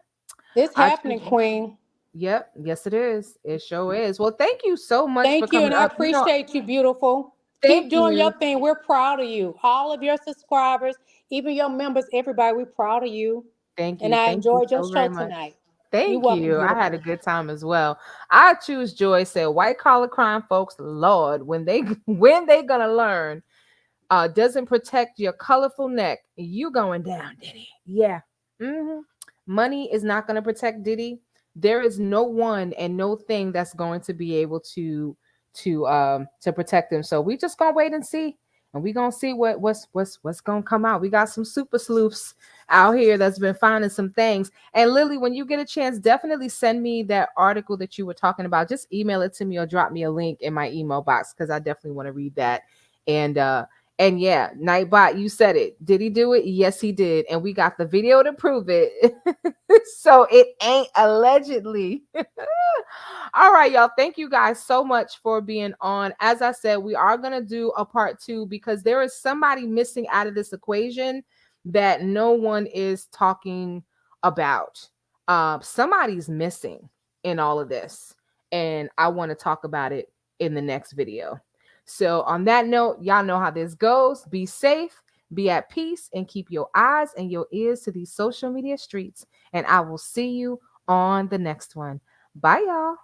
It's I happening, choose. Queen. Yep. Yes, it is. It sure is. Well, thank you so much for Thank you, coming and I up. appreciate you, beautiful. Keep Thank doing your you. thing. We're proud of you. All of your subscribers, even your members, everybody, we're proud of you. Thank And you. I Thank you enjoyed your so very show much. tonight. You're Thank welcome, you. I had a beautiful. good time as well. I choose Joy. Said white collar crime folks, Lord, when they when they gonna learn doesn't protect your colorful neck, you going down, Diddy. Yeah. hmm Money is not gonna protect Diddy. There is no one and no thing that's going to be able to protect him. So we just gonna wait and see. And we gonna see what's gonna come out. We got some super sleuths out here that's been finding some things. And Lily, when you get a chance, definitely send me that article that you were talking about. Just email it to me or drop me a link in my email box because I definitely want to read that. And yeah, Nightbot, you said it. Did he do it? Yes, he did. And we got the video to prove it. So it ain't allegedly. All right, y'all. Thank you guys so much for being on. As I said, we are going to do a part 2 because there is somebody missing out of this equation that no one is talking about. Somebody's missing in all of this. And I want to talk about it in the next video. So, on that note, y'all know how this goes. Be safe, be at peace, and keep your eyes and your ears to these social media streets. And I will see you on the next one. Bye, y'all.